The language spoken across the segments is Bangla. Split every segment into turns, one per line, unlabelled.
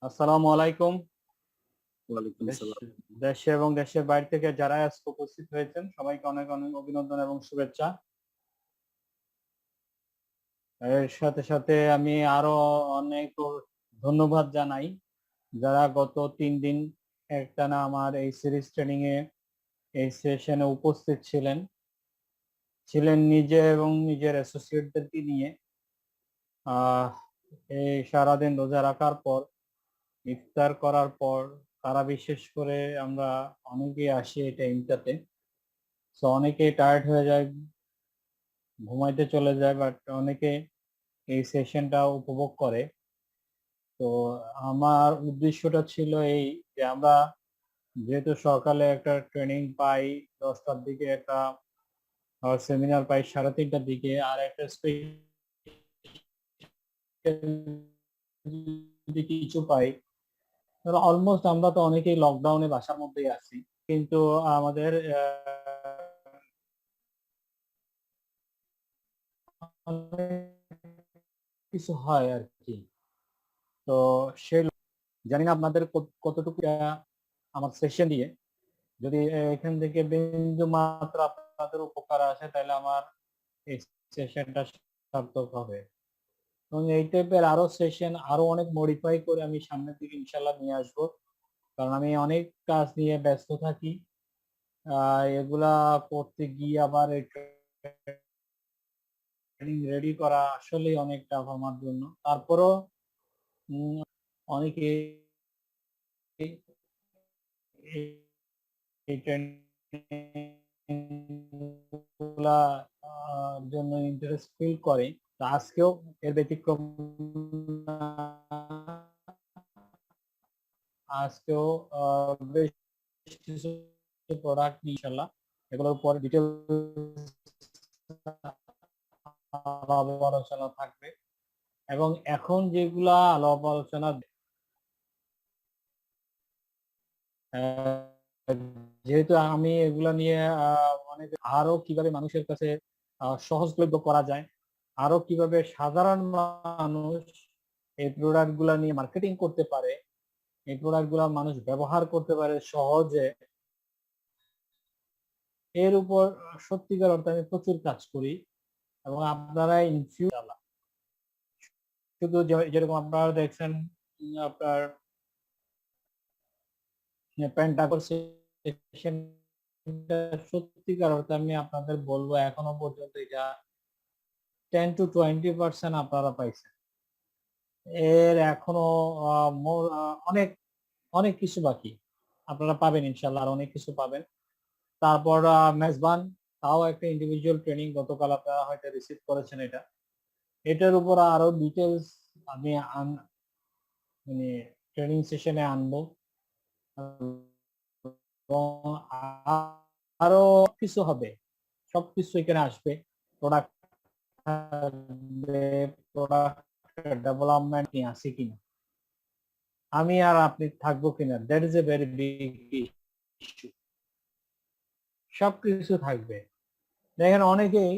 আসসালামু আলাইকুম।
ওয়ালাইকুম
দেশ
সালাম।
দেশে এবং দেশের বাইরে থেকে যারা আজকে উপস্থিত হয়েছেন সবাইকে অনেক অনেক অভিনন্দন এবং শুভেচ্ছা। এর সাথে সাথে আমি আরো অনেক ধন্যবাদ জানাই যারা গত 3 দিন একটানা আমার এই সিরিজ ট্রেনিং এ এই সেশনে উপস্থিত ছিলেন নিজে এবং নিজের অ্যাসোসিয়েটদেরকে নিয়ে। আহ এই সারাদিন রোজা রাখার পর ইফতার করার পর তারা বিশেষ করে আমরা অনেকেই আসি এই টাইমটাতে, তো অনেকেই টায়ার্ড হয়ে যায়, ঘুমাইতে চলে যায়, বাট অনেকে এই সেশনটা উপভোগ করে। তো আমার উদ্দেশ্যটা ছিল এই যে আমরা যেহেতু সকালে একটা ট্রেনিং পাই, 10টার দিকে একটা সেমিনার পাই, 3:30টার দিকে আর একটা যদি কিছু পাই, তাহলে অলমোস্ট আমরা তো অনেকেই লকডাউনে বাসার মধ্যেই আছি, কিন্তু আমাদের কিছু হয় আর কি। তো সে জানি না আপনাদের কতটুকু আমার সেশন দিয়ে যদি এখান থেকে বিন্দু মাত্র আপনাদের উপকার আসে তাহলে আমার এই সেশনটা সার্থক হবে। এবং এই টাইপের আরো সেশন আরো অনেক মডিফাই করে আমি সামনের দিকে ইনশাল্লাহ নিয়ে আসবো, কারণ আমি অনেক কাজ নিয়ে ব্যস্ত থাকি। এগুলা করতে গিয়ে আবার ট্রেনিং রেডি করা আসলে অনেক টাফ আমার জন্য। তারপরও অনেকে এই ট্রেনিংগুলা জন্য ইন্টারেস্ট ফিল করে। তো আজকেও এর ব্যতিক্রম না। আজকেও বেশ কিছু প্রোডাক্ট ইনশাল্লাহ এগুলোর উপরে ডিটেইলস আলোচনা থাকবে। এবং এখন যেগুলা আলাপ আলোচনা যেহেতু আমি এগুলা নিয়ে অনেক আরো কিভাবে মানুষের কাছে সহজলভ্য করা যায়, আরো কিভাবে সাধারণ মানুষ এই প্রোডাক্ট গুলা নিয়ে মার্কেটিং করতে পারে, এই প্রোডাক্ট গুলা মানুষ ব্যবহার করতে পারে সহজে, এর উপর সত্যিকার অর্থে আমি প্রচুর কাজ করি। এবং আপনারা ইন ফিউচার শুধু যেরকম আপনারা দেখছেন আপনার পেন্টাগন সেশনটা, সত্যিকার অর্থে আমি আপনাদের বলবো এখনো পর্যন্ত এটা 10 to 20% আপনারা পাইছেন। এর এখনো অনেক অনেক কিছু বাকি, আপনারা পাবেন ইনশাল্লাহ, আর অনেক কিছু পাবেন। তারপর মেজবান, তাও একটা ইন্ডিভিজুয়াল ট্রেনিং গতকাল আপনারা হয়তো রিসিভ করেছেন। এটার উপর আরো ডিটেলস আমি মানে ট্রেনিং সেশনে আনবো। আরো কিছু হবে, সবকিছু এখানে আসবে। প্রোডাক্ট প্রোডাক্ট ডেভেলপমেন্ট নিয়ে আসি কিনা, আমি আর আপনি থাকবো কিনা, that is a very big issue. সবকিছু থাকবে। দেখেন অনেকেই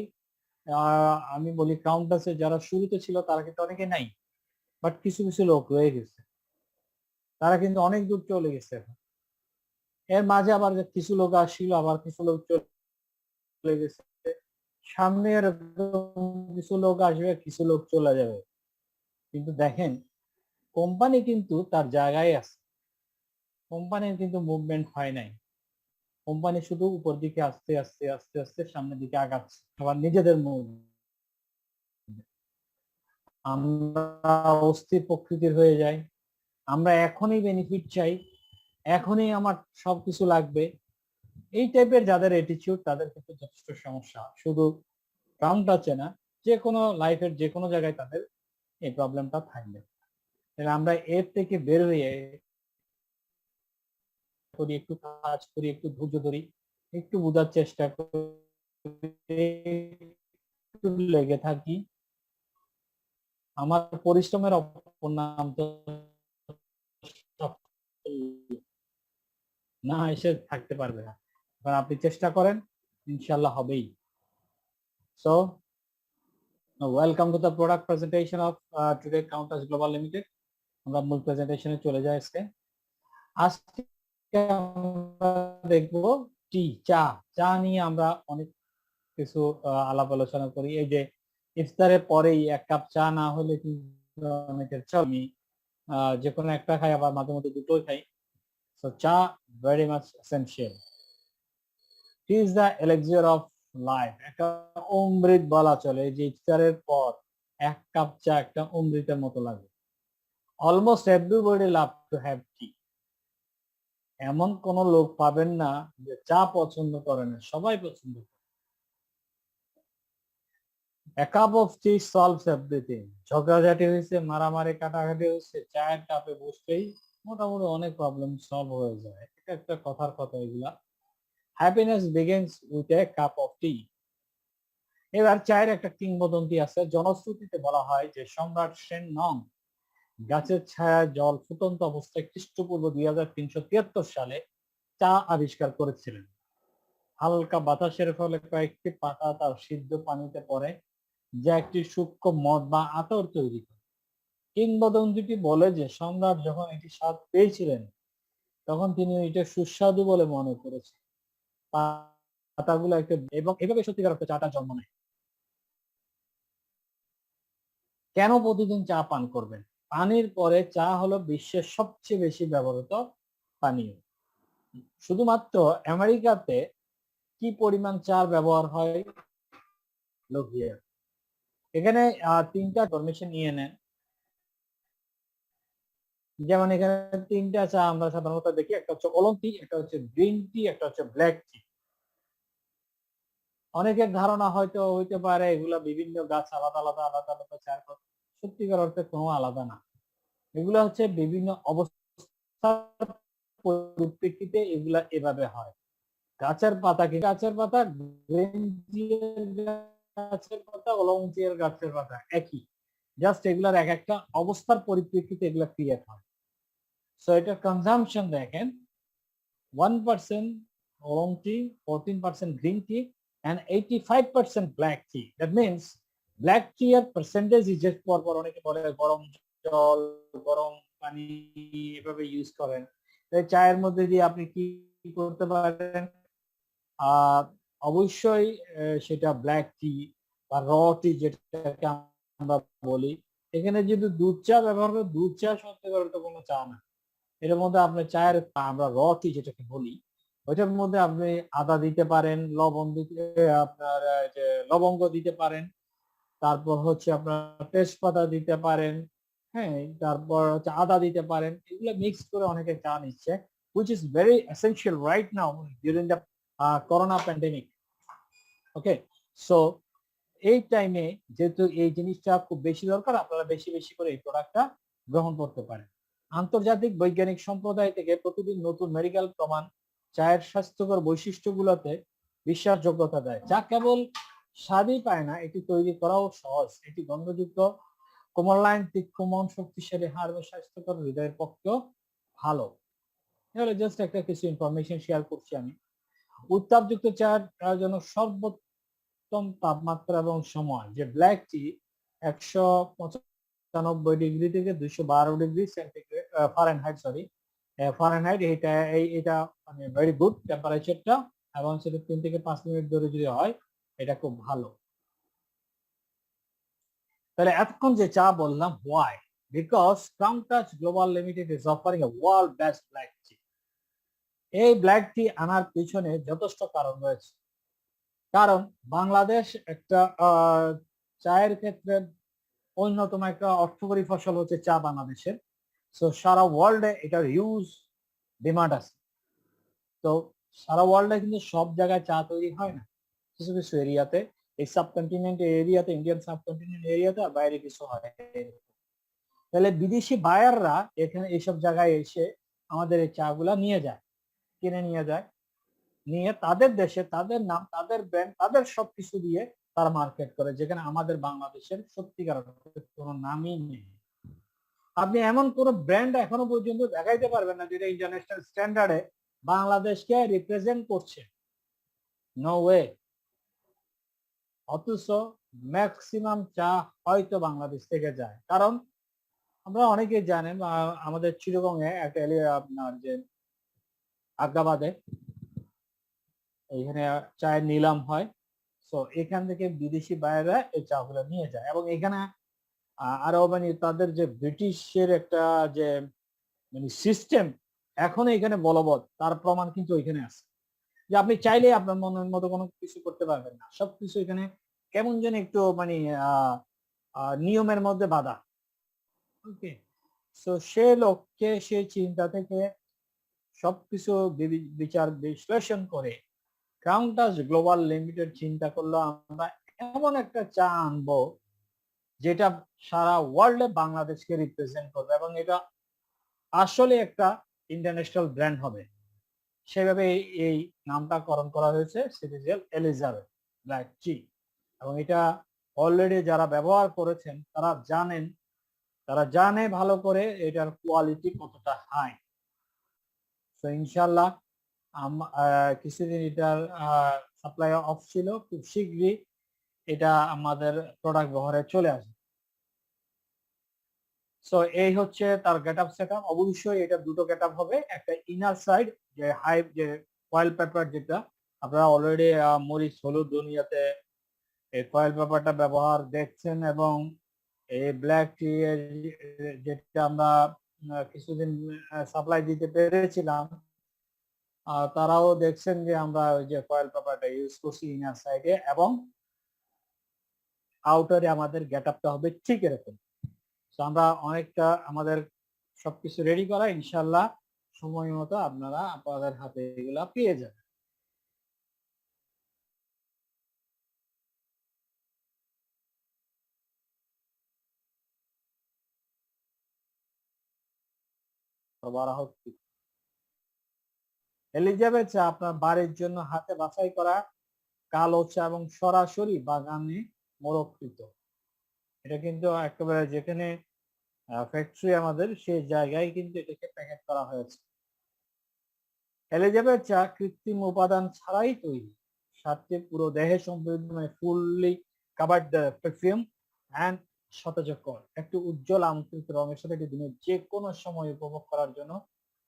আমি বলি কাউন্টাসে যারা শুরুতে ছিল তারা কিন্তু অনেকে নাই, বাট কিছু কিছু লোক রয়ে গেছে, তারা কিন্তু অনেক দূর চলে গেছে। এর মাঝে আবার কিছু লোক আসছিল, আবার কিছু লোক চলে গেছে। সামনে এরকম কিছু লোক আসবে, কিছু লোক চলে যাবে, কিন্তু দেখেন কোম্পানি কিন্তু তার জায়গায় আছে, কোম্পানির কিন্তু মুভমেন্ট হয় নাই। কোম্পানি শুধু উপর দিকে আস্তে আস্তে আস্তে আস্তে সামনের দিকে আগাচ্ছে আবার নিজেদের মুভ। আমরা অস্থির প্রকৃতির হয়ে যাই, আমরা এখনই বেনিফিট চাই, এখনই আমার সবকিছু লাগবে। এই টাইপের যাদের অ্যাটিটিউড তাদের কিন্তু যথেষ্ট সমস্যা, শুধু কাউন্ট আছে না, যে কোনো লাইফের যে কোনো জায়গায় তাদের এই প্রবলেমটা থাকবে। তাহলে আমরা এর থেকে বের হয়ে করি, একটু কাজ করি, একটু ধৈর্য ধরি, একটু বোঝার চেষ্টা করি, একটু লেগে থাকি, আমার পরিশ্রমের অপর নাম তো না এসে থাকতে পারবে না। কারণ আপনি চেষ্টা করেন, ইনশাল্লাহ হবেই। So welcome to the product presentation of today Countess Global Limited. আমরা মূল প্রেজেন্টেশনে চলে যাই আজকে। আজকে আমরা দেখবো টি, চা। চা নিয়ে আমরা অনেক কিছু আলাপ আলোচনা করি। এই যে ইফতারের পরেই ১ কাপ চা না হলে কিন্তু অনেকের আমি যে কোনো একটা খাই, আবার মাঝে মধ্যে দুটোই খাই। So cha very much essential. Tea is the elixir of life. একটা অমৃত বলা চলে। এই যে ইফতারের পর ১ কাপ চা একটা অমৃতের মতো লাগে। Almost everybody love to have tea. এমন কোন লোক পাবেন না যে চা পছন্দ করে না, সবাই পছন্দ করে। A cup of tea solves everything. ঝগড়াঝাটি হয়েছে, মারামারি কাটাকাটি হয়েছে, চায়ের কাপে বসতেই মোটামুটি অনেক প্রবলেম সলভ হয়ে যায়। এটা একটা কথার কথা এগুলা। Happiness begins with a cup of tea. এবার চায়ের একটা কিংবদন্তি আছে। জনশ্রুতিতে বলা হয় যে সম্রাট সেন নং গাছের ছায়া জল ফুটন্ত অবস্থায় খ্রিস্টপূর্ব 2373 সালে চা আবিষ্কার করেছিলেন। হালকা বাতাসের ফলে কয়েকটি পাতা তার সিদ্ধ পানিতে পড়ে, যা একটি সূক্ষ্ম মদ বা আতর তৈরি করে। কিংবদন্তিটি বলে যে সম্রাট যখন এটি স্বাদ পেয়েছিলেন তখন তিনি এটা সুস্বাদু বলে মনে করেছেন। পাতাগুলো একটা এবং এভাবে সত্যিকার অর্থে চাটা জন্ম নেয়। কেন প্রতিদিন চা পান করবেন? পানির পরে চা হলো বিশ্বের সবচেয়ে বেশি ব্যবহৃত পানীয়। শুধুমাত্র আমেরিকাতে কি পরিমাণ চার ব্যবহার হয়? এখানে 3টা ইনফরমেশন নিয়ে নেন। যেমন এখানে 3টা চা আমরা সাধারণত দেখি, একটা হচ্ছে ওলং টি, একটা হচ্ছে গ্রিন টি, একটা হচ্ছে ব্ল্যাক টি। অনেকের ধারণা হয়তো হইতে পারে এগুলা বিভিন্ন গাছ আলাদা আলাদা আলাদা আলাদা চায়ের পত্র। সত্যিকার অর্থে কোনো আলাদা না। এগুলা হচ্ছে বিভিন্ন অবস্থার পরিপ্রেক্ষিতে এগুলা এভাবে হয়। গাছের পাতা কি গাছের পাতা, গ্রিন টি এর গাছের পাতা, ওলং টি এর গাছের পাতা একই। জাস্ট এগুলার এক একটা অবস্থার পরিপ্রেক্ষিতে এগুলা ক্রিয়েট হয়। সো এটার কনজাম্পশন দেখেন, 1% oolong tea, 14% green tea, and 85% black tea. That means black tea এর percentage is just পরপর অনেকে বলে গরম জল, গরম পানি এভাবে ইউজ করেন। এই চায়ের মধ্যে দিয়ে আপনি কি করতে পারেন? অবশ্যই সেটা ব্ল্যাক টি বা র টি যেটাকে আমরা বলি। এখানে যদি দুধ চা ব্যবহার করে, দুধ চা সত্যিকার অর্থে কোনো চা না। এর মধ্যে আপনি চায়ের আমরা র টি যেটাকে বলি, ওইটার মধ্যে আপনি আদা দিতে পারেন, লবণ দিতে আপনার যে লবঙ্গ দিতে পারেন, তারপর হচ্ছে আপনার তেজপাতা দিতে পারেন, হ্যাঁ, তারপর হচ্ছে আদা দিতে পারেন। এগুলো মিক্স করে অনেকে চা নিচ্ছে, which is very essential right now during the corona pandemic. Okay, so এই টাইমে যেহেতু এই জিনিসটা খুব বেশি দরকার, আপনারা বেশি বেশি করে এই প্রোডাক্টটা গ্রহণ করতে পারেন। আন্তর্জাতিক বৈজ্ঞানিক সম্প্রদায় থেকে প্রতিদিন নতুন মেডিকেল প্রমাণ চায়ের স্বাস্থ্যকর বৈশিষ্ট্যগুলোতে বিশ্বাসযোগ্যতা দেয়। চা কেবল স্বাদই পায় না, এটি তৈরি করাও সহজ। এটি গন্ধযুক্ত, কোমলাইন, তীক্ষ্ণ মন, শক্তিশালী হাড় ও স্বাস্থ্যকর হৃদয়ের পক্ষেও ভালো। এগুলো জাস্ট একটা কিছু ইনফরমেশন শেয়ার করছি আমি। উত্তাপযুক্ত চার জন্য সর্বোত্তম তাপমাত্রা এবং সময়, যে ব্ল্যাক টি 195 ডিগ্রি থেকে 212 ডিগ্রি সেন্টিগ্রেড ফারেনহাইট, ফারেনহাইট, এটা মানে ভেরি গুড টেম্পারেচারটা, এবং সেটা 3 থেকে 5 মিনিট ধরে যদি হয় এটা খুব ভালো। তাহলে এতক্ষণ যে চা বললাম, why? Because Crown Touch Global Limited is offering a world best black tea. এই ব্ল্যাক টি আনার পিছনে যথেষ্ট কারণ রয়েছে। কারণ বাংলাদেশ একটা চায়ের ক্ষেত্রে অন্যতম একটা অর্থকরী ফসল হচ্ছে চা বাংলাদেশের। সো সারা ওয়ার্ল্ডে এটার হিউজ ডিমান্ড আছে। তো সারা ওয়ার্ল্ডে কিন্তু সব জায়গায় চা তৈরি হয় না, কিছু কিছু এরিয়াতে, এই সাবকন্টিনেন্ট এরিয়াতে, ইন্ডিয়ান সাবকন্টিনেন্ট এরিয়াতে, আর বাইরে কিছু হয়। তাহলে বিদেশি বায়াররা এখানে এইসব জায়গায় এসে আমাদের এই চা গুলা নিয়ে যায়, কিনে নিয়ে যায়, নিয়ে তাদের দেশে তাদের নাম, তাদের ব্র্যান্ড, তাদের সবকিছু দিয়ে তারা মার্কেট করে, যেখানে আমাদের বাংলাদেশের সত্যিকার কোনো নামই নেই। আপনি এমন কোন ব্র্যান্ড এখনো পর্যন্ত দেখাইতে পারবেন না যেটা ইন্টারন্যাশনাল স্ট্যান্ডার্ডে বাংলাদেশকে রিপ্রেজেন্ট করছে, নো ওয়ে। অথচ ম্যাক্সিমাম চা হয়তো বাংলাদেশ থেকে যায়, কারণ আমরা অনেকেই জানেন আমাদের চিটাগংয়ে একটা এরিয়া আপনার যে আগ্রাবাদে এখানে চায়ের নিলাম হয়। সো এখান থেকে বিদেশি বায়াররা এই চাগুলো নিয়ে যায় এবং এখানে আরো মানে তাদের যে ব্রিটিশের একটা যে মানে সিস্টেম এখনো এখানে বলবৎ, তার প্রমাণ কিন্তু এখানে আছে যে আপনি চাইলে আপনার মনের মতো কোনো কিছু করতে পারবেন না, সবকিছু এখানে কেমন যেন একটু মানে নিয়মের মধ্যে বাধা। ওকে, সো সে লক্ষ্যে সে চিন্তা থেকে সবকিছু বিচার বিশ্লেষণ করে কাউন্টাস গ্লোবাল লিমিটেড চিন্তা করলো আমরা এমন একটা চা আনবো যেটা সারা ওয়ার্ল্ডে বাংলাদেশকে রিপ্রেজেন্ট করবে এবং এটা আসলে একটা ইন্টারন্যাশনাল ব্র্যান্ড হবে। সেভাবে এই নামকরণ করা হয়েছে সিরিজেল এলিজাবেথ ব্ল্যাক টি এবং এটা অলরেডি যারা ব্যবহার করেছেন তারা জানেন, তারা জানে ভালো করে এটার কোয়ালিটি কতটা হাই। তো ইনশাল্লাহ কিছুদিন এটার সাপ্লাই অফ ছিল, খুব শীঘ্রই এটা আমাদের প্রোডাক্ট ব্যবহারে চলে আসবে। সো এই হচ্ছে তার গেট আপ সেট আপ। অবশ্যই এটা দুটো গেট আপ হবে, একটা ইনার সাইড যে হাই যে ফয়েল পেপার যেটা আপনারা অলরেডি মরিচ হলুদ দুনিয়াতে এই ফয়েল পেপারটা ব্যবহার দেখছেন এবং এই ব্ল্যাক টি যেটা আমরা কিছুদিন সাপ্লাই দিতে পেরেছিলাম, তারাও দেখছেন যে আমরা ওই যে ফয়েল পেপারটা ইউজ করছি ইনার সাইডে এবং আউটারে আমাদের গেট আপটা হবে ঠিক এরকম। তো আমরা অনেকটা আমাদের সবকিছু রেডি করা, ইনশাল্লাহ সময় মতো আপনারা আপনাদের হাতে এগুলা পেয়ে যাবেন। সরবরাহ এলিজাবেথ চা আপনার বাড়ির জন্য হাতে বাছাই করা কালো চা এবং সরাসরি বাগানে মোড়ককৃত। এটা কিন্তু একেবারে যেখানে ফ্যাক্টরি আমাদের সেই জায়গায় কিন্তু এটাকে প্যাকেট করা হয়েছে। এলিজাবেথ চা কৃত্রিম উপাদান ছাড়াই তৈরি, সাথে পুরো দেহে সমৃদ্ধ মানে ফুললি কাভার্ড পারফিউম অ্যান্ড সতেজকর একটি উজ্জ্বল আমন্ত্রিত রঙের সাথে এটি দিনের যে কোনো সময় উপভোগ করার জন্য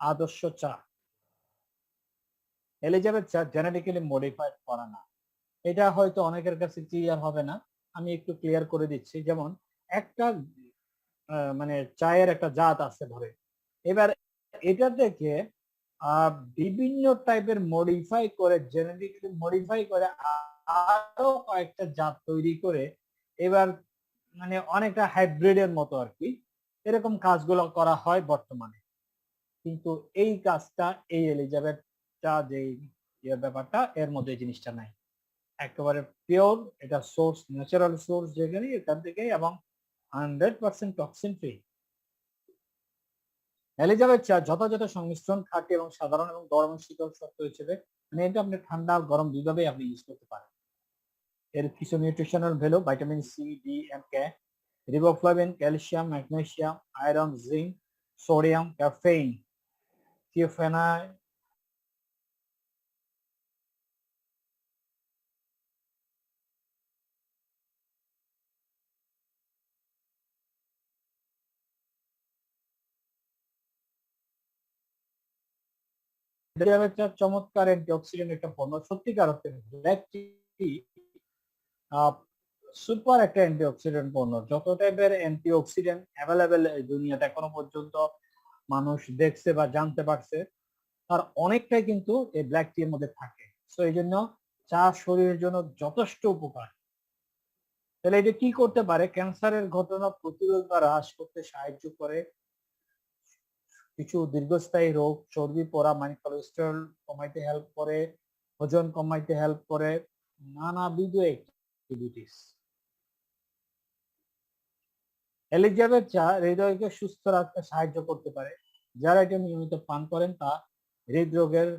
আদর্শ চা। এলিজাবেথ চা জেনেটিক্যালি মডিফাইড করা না, এটা হয়তো অনেকের কাছে ক্লিয়ার হবে না, আমি একটু ক্লিয়ার করে দিচ্ছি। যেমন একটা মানে চায়ের একটা জাত আছে ধরে, এবার এটা থেকে বিভিন্ন টাইপের মডিফাই করে জেনেটিক্যালি মডিফাই করে আরো কয়েকটা জাত তৈরি করে এবার মানে অনেকটা হাইব্রিডের মতো আর কি, এরকম কাজগুলো করা হয় বর্তমানে। কিন্তু এই কাজটা এই এলিজাবেথ চা যে ব্যাপারটা এর মধ্যে জিনিসটা নাই, একেবারে পিওর, এটা সোর্স ন্যাচারাল সোর্স যেখানে এখান থেকে এবং 100% টক্সিন ফ্রি। এলিজাবেথ চা যথাযথ সংমিশ্রণ খাঁটি এবং সাধারণ এবং গরম শীতল শর্ত হিসেবে মানে এটা আপনি ঠান্ডা আর গরম দুইভাবেই আপনি ইউজ করতে পারেন। এর কিছু nutritional value vitamin C D and K, riboflavin, calcium, magnesium, iron, zinc, sodium, caffeine, theophylline, চমৎকার অ্যান্টিঅক্সিডেন্ট একটা পণ্য, সত্যিকার অর্থে ব্ল্যাক টি সুপার একটা অ্যান্টিঅক্সিডেন্ট পণ্য। যত টাইপের অ্যান্টিঅক্সিডেন্ট অ্যাভেলেবেল এই দুনিয়াতে এখনো পর্যন্ত মানুষ দেখছে বা জানতে পারছে, তার অনেকটাই কিন্তু এই ব্ল্যাক টি এর মধ্যে থাকে। সো এই জন্য চা শরীরের জন্য যথেষ্ট উপকার। তাহলে এটা কি করতে পারে? ক্যান্সারের ঘটনা প্রতিরোধ বা হ্রাস করতে সাহায্য করে, কিছু দীর্ঘস্থায়ী রোগ, চর্বি পড়া মানে কোলেস্টেরল কমাইতে হেল্প করে, ওজন কমাইতে হেল্প করে, নানাবিধ অ্যাক্টিভিটিস। এলিজাবেথ চা হৃদয়কে সুস্থ রাখতে সাহায্য করতে পারে, যারা এটা নিয়মিত পান করেন তা হৃদরোগের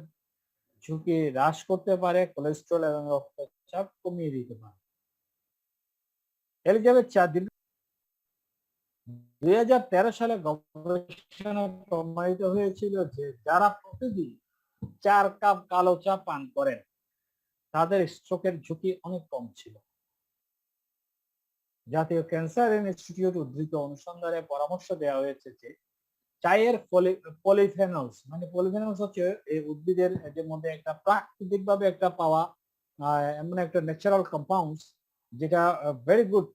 ঝুঁকি হ্রাস করতে পারে, কোলেস্ট্রল এবং রক্তচাপ কমিয়ে দিতে পারে। এলিজাবেথ চা 2013 সালে গবেষণায় প্রমাণিত হয়েছিল যে যারা প্রতিদিন 4 কাপ কালো চা পান করেন তাদের স্ট্রোকের ঝুঁকি অনেক কম ছিল। জাতীয় ক্যান্সার ইনস্টিটিউট উদ্ধৃত অনুসন্ধানে পরামর্শ দেওয়া হয়েছে যে চায়ের পলিফেনলস, মানে পলিফেনলস হচ্ছে এই উদ্ভিদের এর মধ্যে একটা প্রাকৃতিক ভাবে একটা পাওয়া এমন একটা ন্যাচারাল কম্পাউন্ডস যেটা very good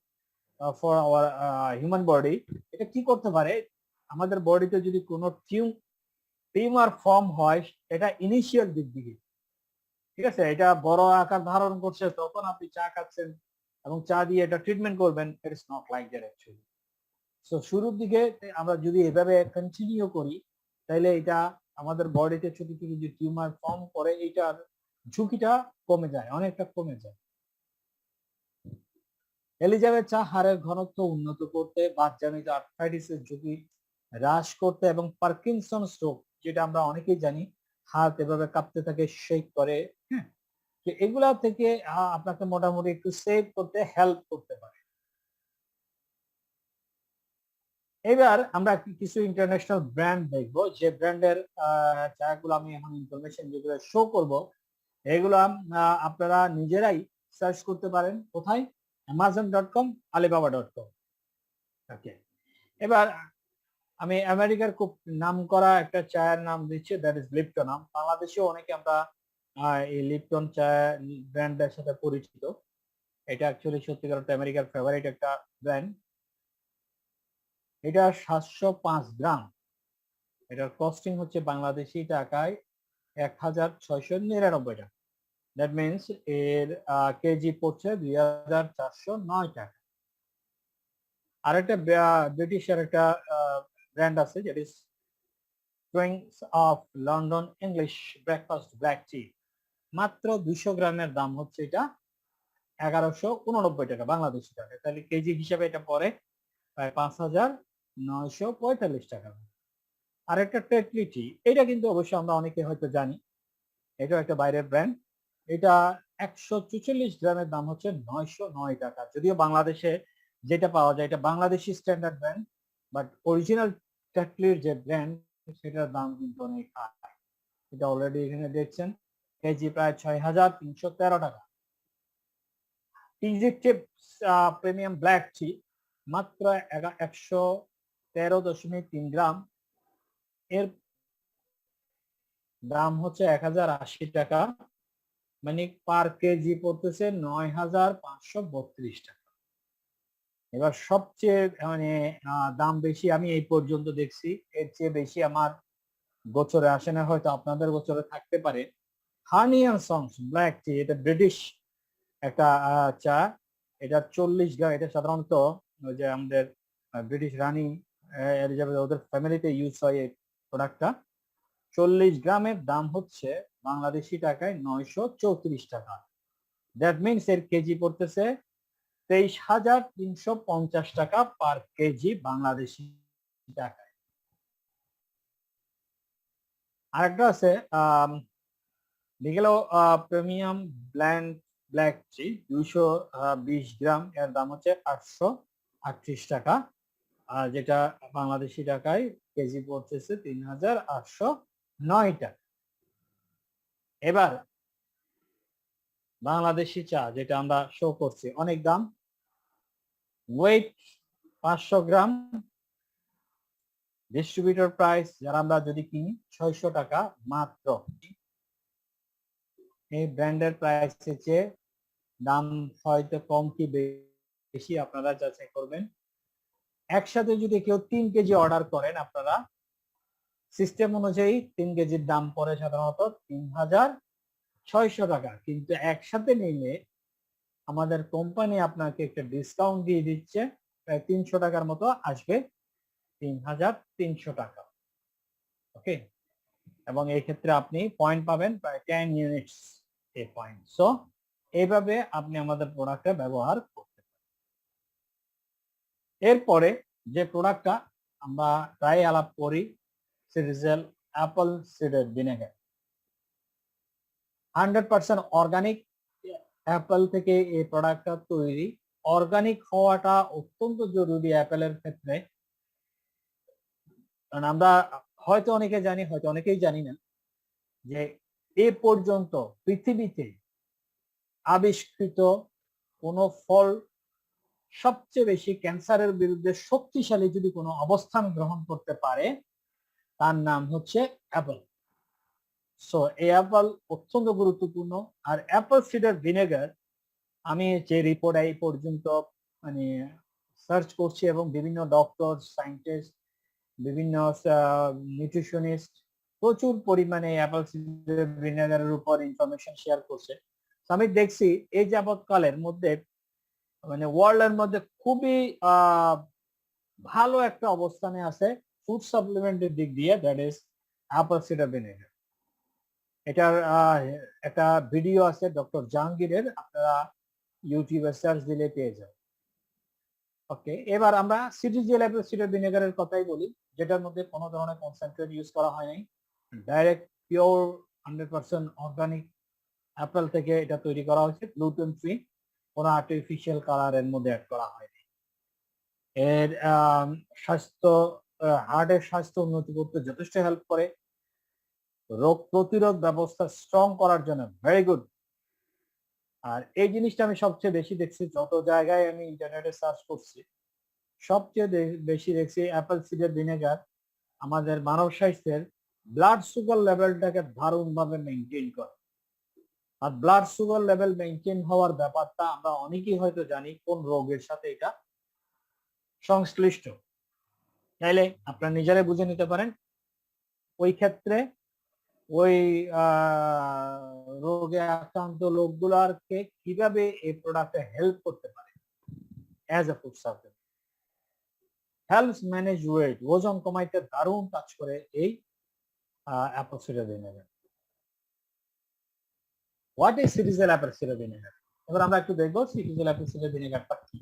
for our human body. এটা কি করতে পারে, আমাদের বডিতে যদি কোনো টিউমার ফর্ম হয়, এটা ইনিশিয়াল দিক দিকে, ঠিক আছে, এটা বড় আকার ধারণ করছে তখন আপনি চা খাচ্ছেন এবং চা দিয়ে এটা ট্রিটমেন্ট করবেন, it is not like that actually. So শুরুর দিকে আমরা যদি এভাবে কন্টিনিউ করি তাহলে এটা আমাদের বডিতে ছোট ছোট যে টিউমার ফর্ম করে এটার ঝুঁকিটা কমে যায়, অনেকটা কমে যায়। এলিজাবেথ চা হাড়ের ঘনত্ব উন্নত করতে, বাতজনিত আর্থ্রাইটিসের ঝুঁকি হ্রাস করতে এবং পার্কিনসন রোগ, যেটা আমরা অনেকেই জানি, হাত এভাবে কাঁপতে থাকে, শেক করে, হ্যাঁ, তো এগুলা থেকে আপনাকে মোটামুটি একটু সেভ করতে হেল্প করতে পারে। এবার আমরা কিছু ইন্টারন্যাশনাল ব্র্যান্ড দেখবো, যে ব্র্যান্ডের চাগুলো আমি এখন ইনফরমেশন যেগুলো শো করব এগুলো আপনারা নিজেরাই সার্চ করতে পারেন। কোথায়? amazon.com, alibaba.com। ওকে, এবার আমি আমেরিকার খুব নাম করা একটা চায়ের নাম দিচ্ছি, দ্যাট ইজ লিপটন। বাংলাদেশেও অনেকে আমরা এই লিপটন চা ব্র্যান্ডের সাথে পরিচিত। এটা অ্যাকচুয়ালি সত্যিকার অর্থে আমেরিকার ফেভারিট একটা ব্র্যান্ড। এটা 705 গ্রাম, এটার কস্টিং হচ্ছে বাংলাদেশি টাকায় 1699 টাকা। দ্যাট মিনস এর কেজি পড়ছে 2409 টাকা। আরেকটা ব্রিটিশের একটা ব্র্যান্ড আছে, যেটা is Twinings of London English breakfast black tea. মাত্র 200 গ্রামের দাম হচ্ছে এটা 1189 টাকা বাংলাদেশি টাকা। তাহলে কেজি হিসাবে এটা পড়ে প্রায় 5945 টাকা। আরেকটা টেটলি টি, এটা কিন্তু অবশ্যই আমরা অনেকে হয়তো জানি, এটাও একটা বাইরের ব্র্যান্ড। এটা 144 গ্রামের দাম হচ্ছে 909 টাকা। যদিও বাংলাদেশে যেটা পাওয়া যায় এটা Bangladeshi standard brand, but original টেটলির যে ব্র্যান্ড সেটার দাম কিন্তু অনেক হাই। এটা অলরেডি এখানে দেখছেন কেজি প্রায় 6313 টাকা। টিজি টিপস প্রিমিয়াম ব্ল্যাক টি মাত্র 113.3 গ্রাম, এর দাম হচ্ছে 1080 টাকা, মানে পার কেজি পড়তেছে 9532 টাকা। এবার সবচেয়ে মানে দাম বেশি আমি এই পর্যন্ত দেখছি, এর চেয়ে বেশি আমার গোচরে আসে না, হয়তো আপনাদের গোচরে থাকতে পারে। হানি অ্যান্ড সন্স ব্ল্যাক টি, এটা ব্রিটিশ একটা চা। এটা 40 গ্রাম, এটা সাধারণত ওই যে আমাদের ব্রিটিশ রানী এলিজাবেথ ওদের ফ্যামিলিতে ইউজ হয় এই প্রোডাক্টটা। 40 গ্রামের দাম হচ্ছে বাংলাদেশি টাকায় 934 টাকা। দ্যাট মিনস এর কেজি পড়তেছে 23,350 টাকা পার কেজি বাংলাদেশি টাকায়। আরেকটা আছে বিকেলো প্রিমিয়াম ব্ল্যান্ড ব্ল্যাক টি 220 গ্রাম, এর দাম হচ্ছে 838 টাকা, আর যেটা বাংলাদেশি টাকায় কেজি পড়তেছে 3809 টাকা। এবার বাংলাদেশি চা যেটা আমরা শো করছি, অনেক দাম, ওয়েট 500 গ্রাম, ডিস্ট্রিবিউটর প্রাইস যারা আমরা যদি কিনি 600 টাকা মাত্র। এই ব্র্যান্ডের প্রাইসের চেয়ে দাম হয়তো কম কি বেশি আপনারা যাচাই করবেন। একসাথে যদি কেউ 3 কেজি অর্ডার করেন, আপনারা সিস্টেম অনুযায়ী 3 কেজির দাম পড়ে সাধারণত 3600 টাকা, কিন্তু একসাথে নিলে আমাদের কোম্পানি আপনাকে একটা ডিসকাউন্ট দিয়ে দিচ্ছে, প্রায় 300 টাকার মতো আসবে, 3300 টাকা। ওকে, এবং এই ক্ষেত্রে আপনি পয়েন্ট পাবেন প্রায় 10 ইউনিটস এই পয়েন্ট। সো এইভাবে আপনি আমাদের প্রোডাক্টটা ব্যবহার করতে পারেন। এরপরে যে প্রোডাক্টটা আমরা প্রায় আলাপ করি, সিরিজেল apple cider vinegar. 100% organic apple থেকে এই প্রোডাক্টটা তৈরি। অর্গানিক হওয়াটা অত্যন্ত জরুরি অ্যাপেলের ক্ষেত্রে, কারণ আমরা হয়তো অনেকে জানি, হয়তো অনেকেই জানি না যে এ পর্যন্ত পৃথিবীতে আবিষ্কৃত কোন ফল
সবচেয়ে বেশি ক্যান্সারের বিরুদ্ধে শক্তিশালী যদি কোনো অবস্থান গ্রহণ করতে পারে তার নাম হচ্ছে অ্যাপল। সো এই অ্যাপল অত্যন্ত গুরুত্বপূর্ণ। আর অ্যাপল সিডার ভিনেগার আমি যে রিপোর্ট এই পর্যন্ত মানে সার্চ করছি এবং বিভিন্ন ডক্টর, সায়েন্টিস্ট, বিভিন্ন নিউট্রিশনিস্ট প্রচুর পরিমাণে অ্যাপল সিডার ভিনেগারের উপর ইনফরমেশন শেয়ার করছে। আমি দেখছি এই যাবৎকালের মধ্যে মানে ওয়ার্ল্ডের মধ্যে খুবই ভালো একটা অবস্থানে আছে ফুড সাপ্লিমেন্টের দিক দিয়ে, that is Apple cider vinegar. এটার একটা ভিডিও আছে ডক্টর জাহাঙ্গীরের, আপনারা ইউটিউবে সার্চ দিলে পেয়ে যাবেন। ওকে, এবার আমরা সিটিজিএল অ্যাপল সিডার ভিনেগারের কথাই বলি, যেটার মধ্যে কোনো ধরনের কনসেন্ট্রেট ইউজ করা হয় নাই, ডাইরেক্ট পিওর 100% অর্গানিক অ্যাপল থেকে এটা তৈরি করা হয়েছে, গ্লুটেন ফ্রি, কোনো আর্টিফিশিয়াল কালারের মধ্যে অ্যাড করা হয়নি। এর স্বাস্থ্য, হার্টের স্বাস্থ্য উন্নতি করতে যথেষ্ট হেল্প করে, রোগ প্রতিরোধ ব্যবস্থা স্ট্রং করার জন্য ভেরি গুড। আর এই জিনিসটা আমি সবচেয়ে বেশি দেখছি, যত জায়গায় আমি ইন্টারনেটে সার্চ করছি সবচেয়ে বেশি দেখছি অ্যাপল সিডার ভিনেগার আমাদের মানব স্বাস্থ্যের ব্লাড সুগার লেভেলটাকে দারুণভাবে মেনটেন করে। আর ব্লাড সুগার লেভেল মেনটেন হওয়ার ব্যাপারটা আমরা অনেকেই হয়তো জানি কোন রোগের সাথে এটা সংশ্লিষ্ট, তাইলে আপনারা নিজেরাই বুঝে নিতে পারেন ওই ক্ষেত্রে ওই রোগে আক্রান্ত লোকগুলারকে কিভাবে এই প্রোডাক্টে হেল্প করতে পারে as a food supplement. Helps manage weight, ওজন কমাইতে দারুণ কাজ করে এই apple cider vinegar. What is সিটিজেল অ্যাপল সিডার ভিনেগার? এবার আমরা একটু দেখবো সিটিজেল অ্যাপল সিডার ভিনেগারটা কি।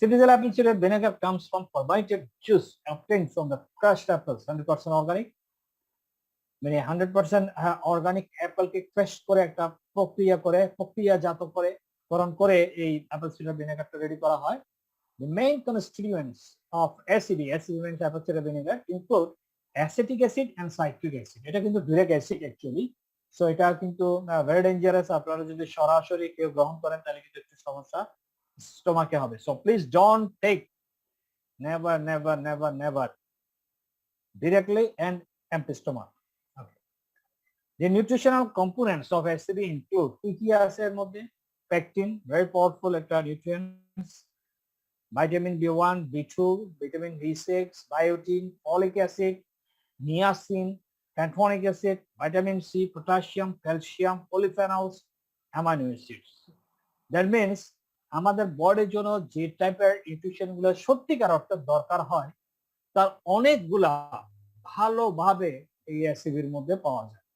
Citizen apple cider vinegar comes from fermented juice obtained from the crushed apples, 100% organic, মানে 100% অর্গানিক অ্যাপেলকে ক্রাশ করে একটা প্রক্রিয়াজাতকরণ করে এই অ্যাপল সিডার ভিনেগারটা রেডি করা হয়। The main constituents of ACV means apple cider vinegar include acetic acid and citric acid. এটা কিন্তু ডিরেক্ট অ্যাসিড অ্যাকচুয়ালি, সো এটা কিন্তু ভেরি ডেঞ্জারাস। আপনারা যদি সরাসরি কেউ গ্রহণ করেন তাহলে কিন্তু একটু সমস্যা স্টোমাকে হবে। So please don't take, never directly and empty stomach. Okay. The nutritional components of ACV include PTS এর মধ্যে pectin, very powerful একটা nutrients, vitamin B1, B2, vitamin B6, biotin, folic acid, niacin, pantothenic acid, vitamin C, potassium, calcium, polyphenols, amino acids. That means আমাদের বডির জন্য যে টাইপের নিউট্রিশন গুলো সত্যিকার অর্থে দরকার হয় তার অনেকগুলা ভালোভাবে এই অ্যাসিডির মধ্যে পাওয়া যায়।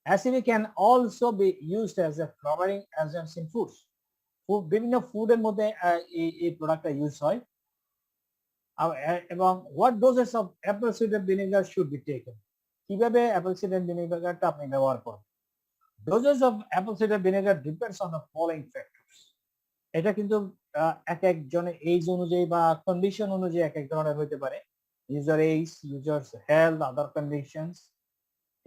Acid can also be used as a flavouring agents in foods. বিভিন্ন ফুডের মধ্যে এই প্রোডাক্টটা ইউজ হয়। এবং what doses of Apple cider vinegar should be taken, কিভাবে অ্যাপল সিডার ভিনেগারটা আপনি ব্যবহার করবেন। Doses of Apple cider vinegar depends on the following factors. এটা কিন্তু এক একজনের এইজ অনুযায়ী বা কন্ডিশন অনুযায়ী এক এক ধরনের হতে পারে। ইউজার এইজ, ইউজার্স হেলথ, আদার কন্ডিশনস।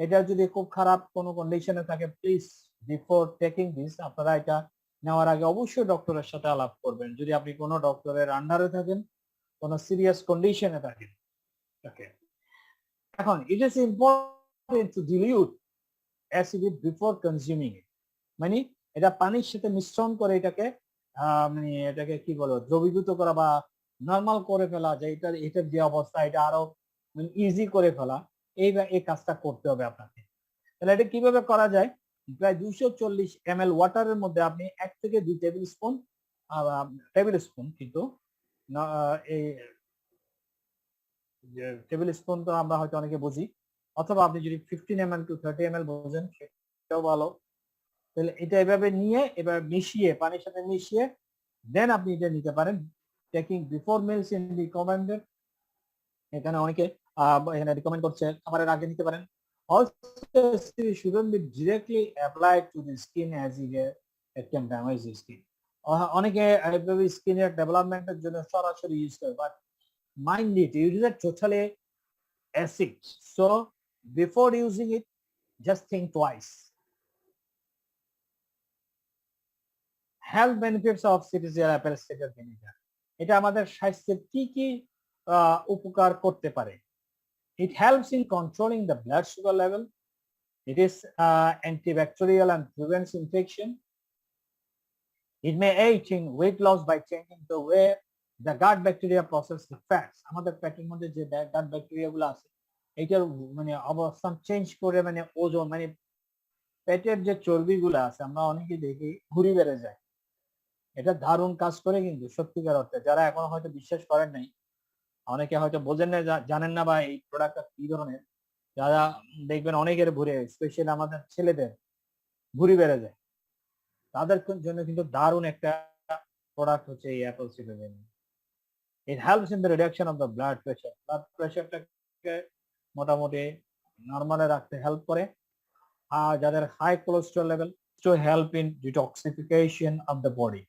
এটা যদি খুব খারাপ কোনো কন্ডিশনে থাকে, প্লিজ বিফোর টেকিং দিস আপনারা এটা নেওয়ার আগে অবশ্যই ডক্টরের সাথে আলাপ করবেন। যদি আপনি কোনো ডক্টরের আন্ডারে থাকেন, কোনো সিরিয়াস কন্ডিশনে থাকেন। ওকে, এখন it is important to dilute acid before consuming it, মানে এটা পানির সাথে মিশ্রণ করে এটাকে মানে এটাকে কি বলবো দ্রবীভূত করা বা নর্মাল করে ফেলা, যে এটার যে অবস্থা এটা আরো ইজি করে ফেলা, এই কাজটা করতে হবে আপনাকে। তাহলে এটা কিভাবে করা যায়? প্রায় 240 ml ওয়াটারের মধ্যে আপনি 1 থেকে 2 টেবিল স্পুন কিন্তু এই টেবিল স্পুন তো আমরা হয়তো অনেকে বুঝি, অথবা আপনি যদি 15 ml to 30 ml বোঝেন সেটাও ভালো। তাহলে এটা এভাবে নিয়ে এবার মিশিয়ে পানির সাথে মিশিয়ে দেন আপনি এটা নিতে পারেন। Taking before meals in recommended, এখানে অনেকে এখানে রিকমেন্ড করছে খাবারের আগে নিতে পারেন। Also it shouldn't be directly applied to the skin as it can damage the skin. অনেকে এইভাবে স্কিনের ডেভেলপমেন্টের জন্য সরাসরি ইউজ করে, but mind it is a totally acid, so before using it just think twice. Health benefits of সিরিজিয়াল অ্যাপেল সিডার ভিনেগার, এটা আমাদের স্বাস্থ্যের কি কি উপকার করতে পারে? It helps in controlling the blood sugar level. It is antibacterial and prevents infection. It may aid in weight loss by changing the way the gut bacteria process the fats. আমাদের পেটের মধ্যে যে gut bacteria গুলো আছে এটার মানে অবস্থান চেঞ্জ করে মানে ওজন মানে পেটের যে চর্বিগুলো আছে আমরা অনেকে দেখি ভুঁড়ি বেড়ে যায়। এটা দারুণ কাজ করে কিন্তু সত্যিকার অর্থে। যারা এখনো হয়তো বিশ্বাস করেন নাই, অনেকে হয়তো বোঝেন না, জানেন না বা এই প্রোডাক্টটা কি ধরনের, যারা দেখবেন অনেকের ভুঁড়ি, স্পেশালি আমাদের ছেলেদের ভুঁড়ি বেড়ে যায়, তাদের জন্য কিন্তু দারুণ একটা প্রোডাক্ট হচ্ছে এই apple cider vinegar. It helps in the reduction of the blood pressure. Blood প্রেশারটাকে মোটামুটি নরমালে রাখতে হেল্প করে। আর যাদের high cholesterol level, to help in detoxification of the body.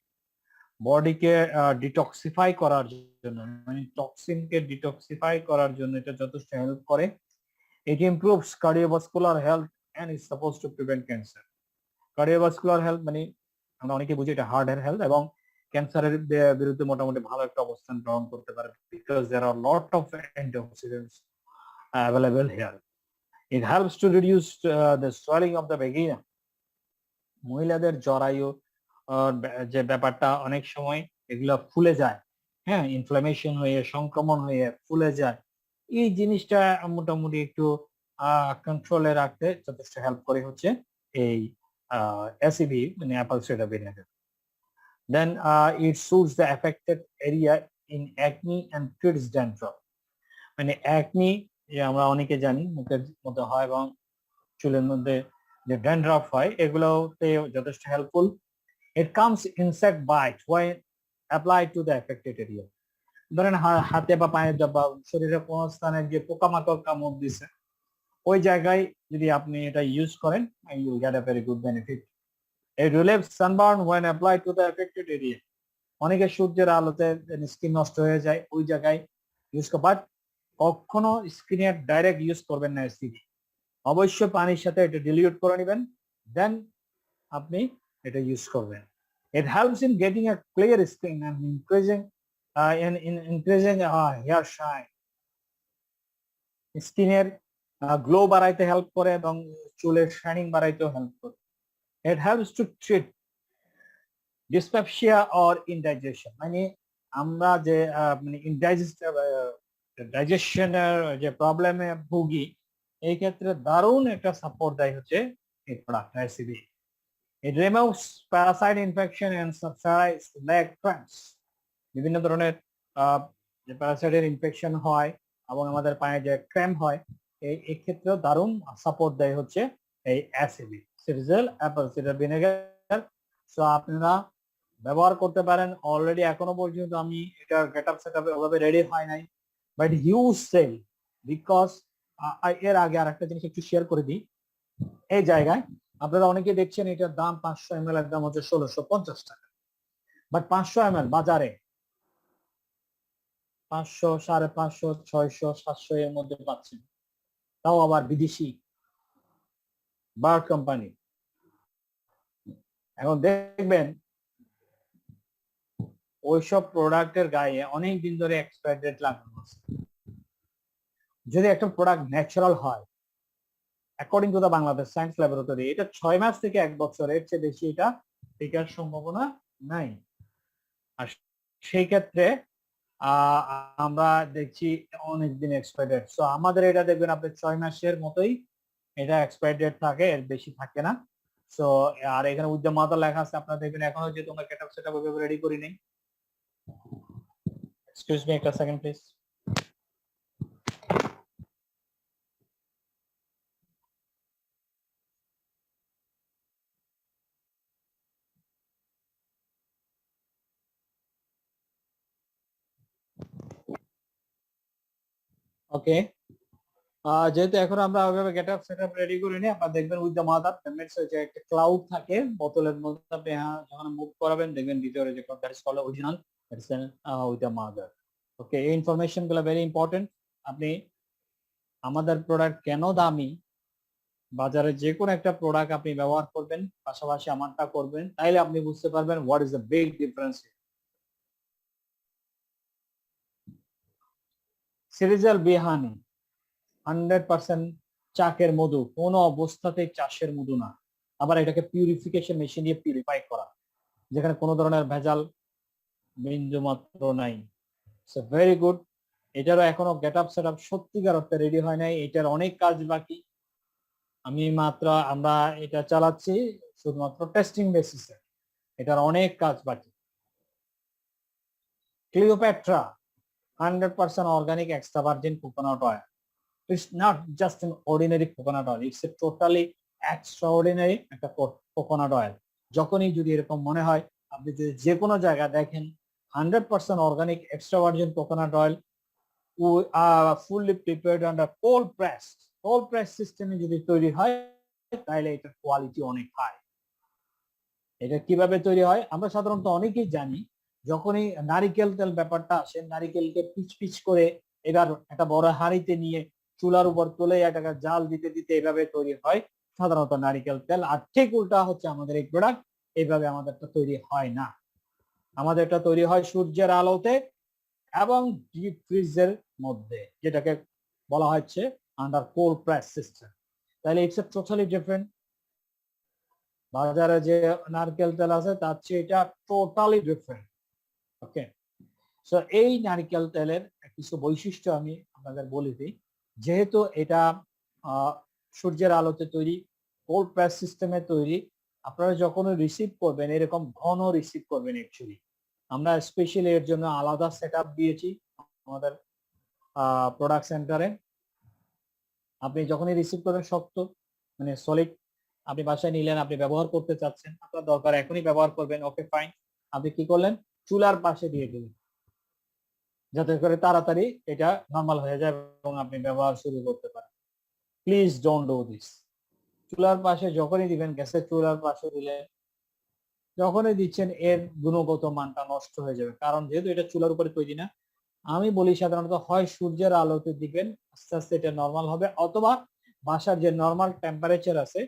বডিকে ডিটক্সিফাই করার জন্য মানে টক্সিনকে ডিটক্সিফাই করার জন্য এটা যথেষ্ট হেল্প করে। It improves cardiovascular health and is supposed to prevent cancer. Cardiovascular health মানে আমরা অনেকে বুঝি এটা হার্টের হেলথ এবং ক্যান্সারের বিরুদ্ধে মোটামুটি ভালো একটা অবস্থান গ্রহণ করতে পারে, because there are lot of antioxidants available here. It helps to reduce the swelling of the vagina. মহিলাদের জরায়ু যে ব্যাপারটা অনেক সময় এগুলো ফুলে যায়, হ্যাঁ, ইনফ্লামেশন হয়ে সংক্রমণ হয়ে ফুলে যায়, এই জিনিসটা মোটামুটি একটু কন্ট্রোলে রাখতে যথেষ্ট হেল্প করে হচ্ছে এই অ্যাসিডি মানে Apple cider vinegar. Then it soothes the affected area in acne and treats dandruff. মানে acne যে আমরা অনেকে জানি মুখের মধ্যে হয় এবং চুলের মধ্যে যে ড্যান্ড্রাফ হয় এগুলোতে যথেষ্ট helpful. It comes insect bite when applied to the affected area. ধরেন হাতে বা পায়ে বা শরীরের কোন স্থানে যে পোকামাকড় কামড় দিছে ওই জায়গায় যদি আপনি এটা ইউজ করেন, you will get a very good benefit. It relieves sunburn when applied to the affected area. অনেকে সূর্যের আলোতে স্কিন নষ্ট হয়ে যায় ওই জায়গায় ইউজ করে, বাট কখনো স্কিনের ডাইরেক্ট ইউজ করবেন না এসিডি, অবশ্যই পানির সাথে এটা ডিলিউট করে নেবেন, দেন আপনি এটা ইউজ করবেন। It helps in getting a clear skin and increasing hair shine. স্কিনের গ্লো বাড়াইতে হেল্প করে এবং চুলের শাইনিং বাড়াইতেও হেল্প করে। It helps to treat dyspepsia or indigestion. মানে আমরা যে মানে ডাইজেশনের যে প্রবলেমে ভুগি এই ক্ষেত্রে দারুণ একটা সাপোর্ট দেয় হচ্ছে এই product অ্যাসিডি। It removes parasite infection and subsides leg cramps. বিভিন্ন ধরনের যে প্যারাসাইটের ইনফেকশন হয় এবং আমাদের পায়ে যে ক্র্যাম্প হয় এই ক্ষেত্রেও দারুণ সাপোর্ট দেয় হচ্ছে এই অ্যাসিডি সিরিজিয়াল অ্যাপল সিডার ভিনেগার। সো আপনারা ব্যবহার করতে পারেন। অলরেডি এখনো পর্যন্ত আমি এটা গেটআপ সেটআপ ওভাবে রেডি হয় নাই, বাট হিউজ সেল, বিকজ এর আগে আর একটা জিনিস একটু শেয়ার করে দিই। এই জায়গায় আপনারা অনেকে দেখছেন এটার দাম 500 ml এর দাম হচ্ছে 1650 টাকা, বাট 500 ml বাজারে 500, 550, 600, 700 এর মধ্যে পাচ্ছেন, তাও আবার বিদেশি বার কোম্পানি। এখন দেখবেন ওইসব প্রোডাক্টের গায়ে অনেক দিন ধরে এক্সপায়ার ডেট লাগানো আছে। যদি একটা প্রোডাক্ট ন্যাচারাল হয় according to the Bangladesh science laboratory, এটা 6 মাস থেকে 1 বছর, এর চেয়ে বেশি এটা টিকার সম্ভাবনা নাই। আর সেই ক্ষেত্রে আমরা দেখছি অনেক দিন এক্সপায়ার ডেট। সো আমাদের এটা দেখবেন আপনি 6 মাসের মতোই এটা এক্সপায়ার ডেট থাকে, এর বেশি থাকে না। সো আর এখানে উইথ দ্য মাদার লেখা আছে, আপনারা দেখবেন এখনো যে তোমরা গেটআপ সেটআপ ওইভাবে রেডি করি নাই। এক্সকিউজ মি একটা সেকেন্ড প্লিজ। ওকে, যেহেতু এখন আমরা ওইভাবে গেটআপ সেটআপ রেডি করিনি, আপনারা দেখবেন উইথ দ্য মাদার মিনস যে একটা ক্লাউড থাকে বোতলের মধ্যে, আপনি যখন মুভ করাবেন দেখবেন ভিতরে যে that is called original, that is with the mother. Okay, এই ইনফরমেশন গুলো ভেরি ইম্পর্টেন্ট। আপনি আমাদের প্রোডাক্ট কেন দামি
বাজারে যে কোনো একটা প্রোডাক্ট আপনি ব্যবহার করবেন, পাশাপাশি আমারটা করবেন, তাইলে আপনি বুঝতে পারবেন what is the big difference. সিরিজাল বিহানি 100% চাকের মধু, কোনো অবস্থাতেই চাষের মধু না। আবার এটাকে পিউরিফিকেশন মেশিন দিয়ে পিউরিফাই করা, যেখানে কোনো ধরনের ভেজাল বিন্দু মাত্র নাই। So very good. এটারও এখনো গেট আপ সেট আপ সত্যিকার অর্থে রেডি হয় নাই, এটার অনেক কাজ বাকি। আমরা এটা চালাচ্ছি শুধুমাত্র টেস্টিং বেসিসে, এটার অনেক কাজ বাকি। Cleopatra 100% organic extra virgin coconut oil. It's not just an ordinary coconut oil, it's a totally extraordinary একটা coconut oil. যখনই যদি এরকম মনে হয়, আপনি যদি যে কোনো জায়গায় দেখেন 100% organic extra virgin coconut oil fully prepared under cold press সিস্টেমে যদি তৈরি হয়, তাহলে এটার কোয়ালিটি অনেক হাই। এটা কিভাবে তৈরি হয় আমরা সাধারণত অনেকেই জানি, যখনই নারিকেল তেল ব্যাপারটা আসে, নারিকেলকে পিচ পিচ করে এবার একটা বড় হাঁড়িতে নিয়ে চুলার উপর তুলে এটাকে জাল দিতে দিতে এভাবে তৈরি হয় সাধারণত নারিকেল তেল। আর ঠিক উল্টা হচ্ছে আমাদের এই প্রোডাক্ট, এইভাবে আমাদেরটা তৈরি হয় না। আমাদেরটা তৈরি হয় সূর্যের আলোতে এবং ডিপ ফ্রিজের মধ্যে, যেটাকে বলা হচ্ছে আন্ডার কোল্ড প্রেস সিস্টেম। তাহলে ইটস টোটালি ডিফারেন্ট। বাজারে যে নারকেল তেল আছে তার চেয়ে এটা টোটালি ডিফারেন্ট। ওকে, সো এই নারকেল তেলের কিছু বৈশিষ্ট্য আমি আপনাদের বলে দিই। যেহেতু এটা সূর্যের আলোতে তৈরি, কোল্ড প্রেস সিস্টেমে তৈরি, আপনারা যখন রিসিভ করবেন এরকম ঘন রিসিভ করবেন। অ্যাকচুয়ালি আমরা স্পেশালি এর জন্য আলাদা সেটআপ দিয়েছি আমাদের প্রোডাক্ট সেন্টারে। আপনি যখনই রিসিভ করবেন শক্ত মানে সলিড, আপনি বাসায় নিলেন, আপনি ব্যবহার করতে চাচ্ছেন, আপনার দরকার এখনই ব্যবহার করবেন, ওকে ফাইন। আপনি কি করলেন, চুলার পাশে দিয়ে দিলেন, যাতে করে তাড়াতাড়ি এটা নরমাল হয়ে যায় এবং আপনি ব্যবহার শুরু করতে পারেন। Please don't do this. চুলার পাশে যখনই দিবেন, গ্যাসের চুলার পাশে দিলে যখনই দিচ্ছেন এর গুণগত মানটা নষ্ট হয়ে যাবে। কারণ যেহেতু এটা চুলার উপরে তৈরি না, আমি বলি সাধারণত হয় সূর্যের আলোতে দিবেন, আস্তে আস্তে এটা নরমাল হবে, অথবা বাসার যে নরমাল টেম্পারেচার আছে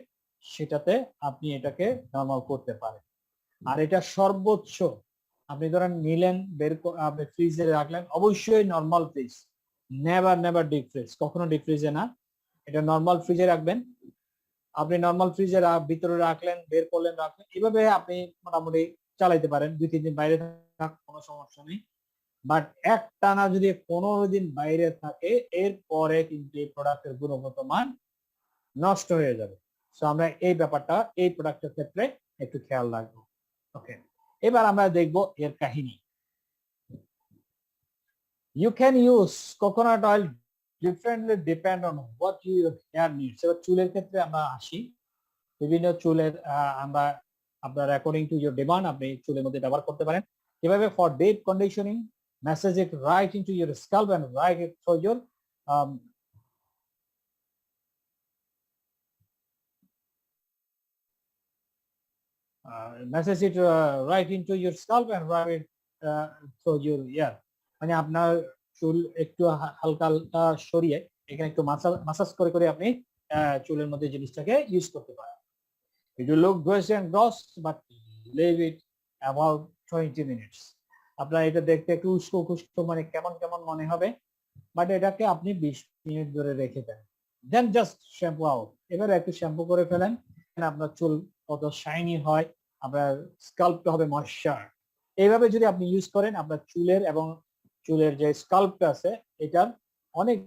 সেটাতে আপনি এটাকে নরমাল করতে পারেন। আর এটা সর্বোচ্চ আপনি ধরেন নিলেন, আপনি ফ্রিজে রাখলেন, অবশ্যই normal fridge, never deep fridge, কখনো ডিপ ফ্রিজে না, এটা নরমাল ফ্রিজে রাখবেন। আপনি নরমাল ফ্রিজে ভিতরে রাখলেন, বের করলেন, রাখলেন, এভাবে আপনি মোটামুটি চালাইতে পারেন। 2-3 দিন বাইরে থাক, কোনো সমস্যা নেই। বাট একটানা যদি 15 দিন বাইরে থাকে, এরপরে কিন্তু এই প্রোডাক্টের গুণগত মান নষ্ট হয়ে যাবে। সো আমরা এই ব্যাপারটা এই প্রোডাক্টের ক্ষেত্রে একটু খেয়াল রাখবো। ওকে, এবার আমরা দেখব এর কাহিনী। You can use coconut oil differently depend on what your hair needs. এবার চুলের ক্ষেত্রে আমরা আসি। বিভিন্ন চুলের আমরা আপনার অ্যাকর্ডিং টু ইউর ডিমান্ড আপনি চুলের মধ্যে ব্যবহার করতে পারেন। এভাবে for deep conditioning, massage it right into your scalp and right it through your massage it right into your scalp and right it through your ear. মানে আপনার চুল একটু হালকা হালকা সরিয়ে এখানে একটু মাসাজ করে করে আপনি চুলের মধ্যে জিনিসটাকে ইউজ করতে পারেন। It will look glossy and gloss, but leave it about 20 minutes. আপনার এটা দেখতে একটু উস্কো খুস্কো মানে কেমন কেমন মনে হবে, বাট এটাকে আপনি 20 মিনিট ধরে রেখে দেন, দেন জাস্ট শ্যাম্পু আউট। এবারে একটু শ্যাম্পু করে ফেলেন, আপনার চুল কত শাইনি হয়, আপনার স্কাল্পটা হবে ময়েশ্চার। এইভাবে যদি আপনি ইউজ করেন, আপনার চুলের এবং চুলের যে স্কাল্পটা আছে এটার অনেক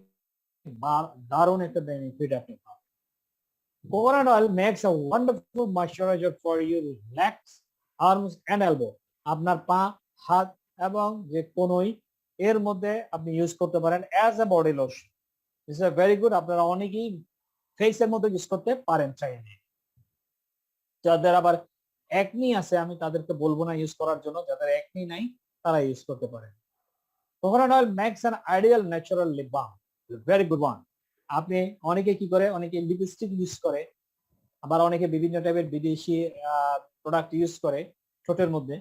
দারুণ একটা বেনিফিট আপনি পাবেন। Coconut oil makes a wonderful moisturizer for your legs, arms and elbow. আপনার পা, হাত এবং যে কোনোই এর মধ্যে আপনি ইউজ করতে পারেন as a body lotion. This is very good. আপনারা অনেকেই ফেসের মধ্যে ইউজ করতে পারেন চাইলে। যাদের আবার একনি আছে আমি তাদেরকে বলবো না ইউজ করার জন্য, যাদের একনি নাই তারা ইউজ করতে পারেন। Coconut oil makes an ideal natural lip balm. Very good one. আপনি অনেকে কি করে, অনেকে লিপস্টিক ইউজ করে, আবার অনেকে বিভিন্ন টাইপের বিদেশি প্রোডাক্ট ইউজ করে ঠোঁটের মধ্যে।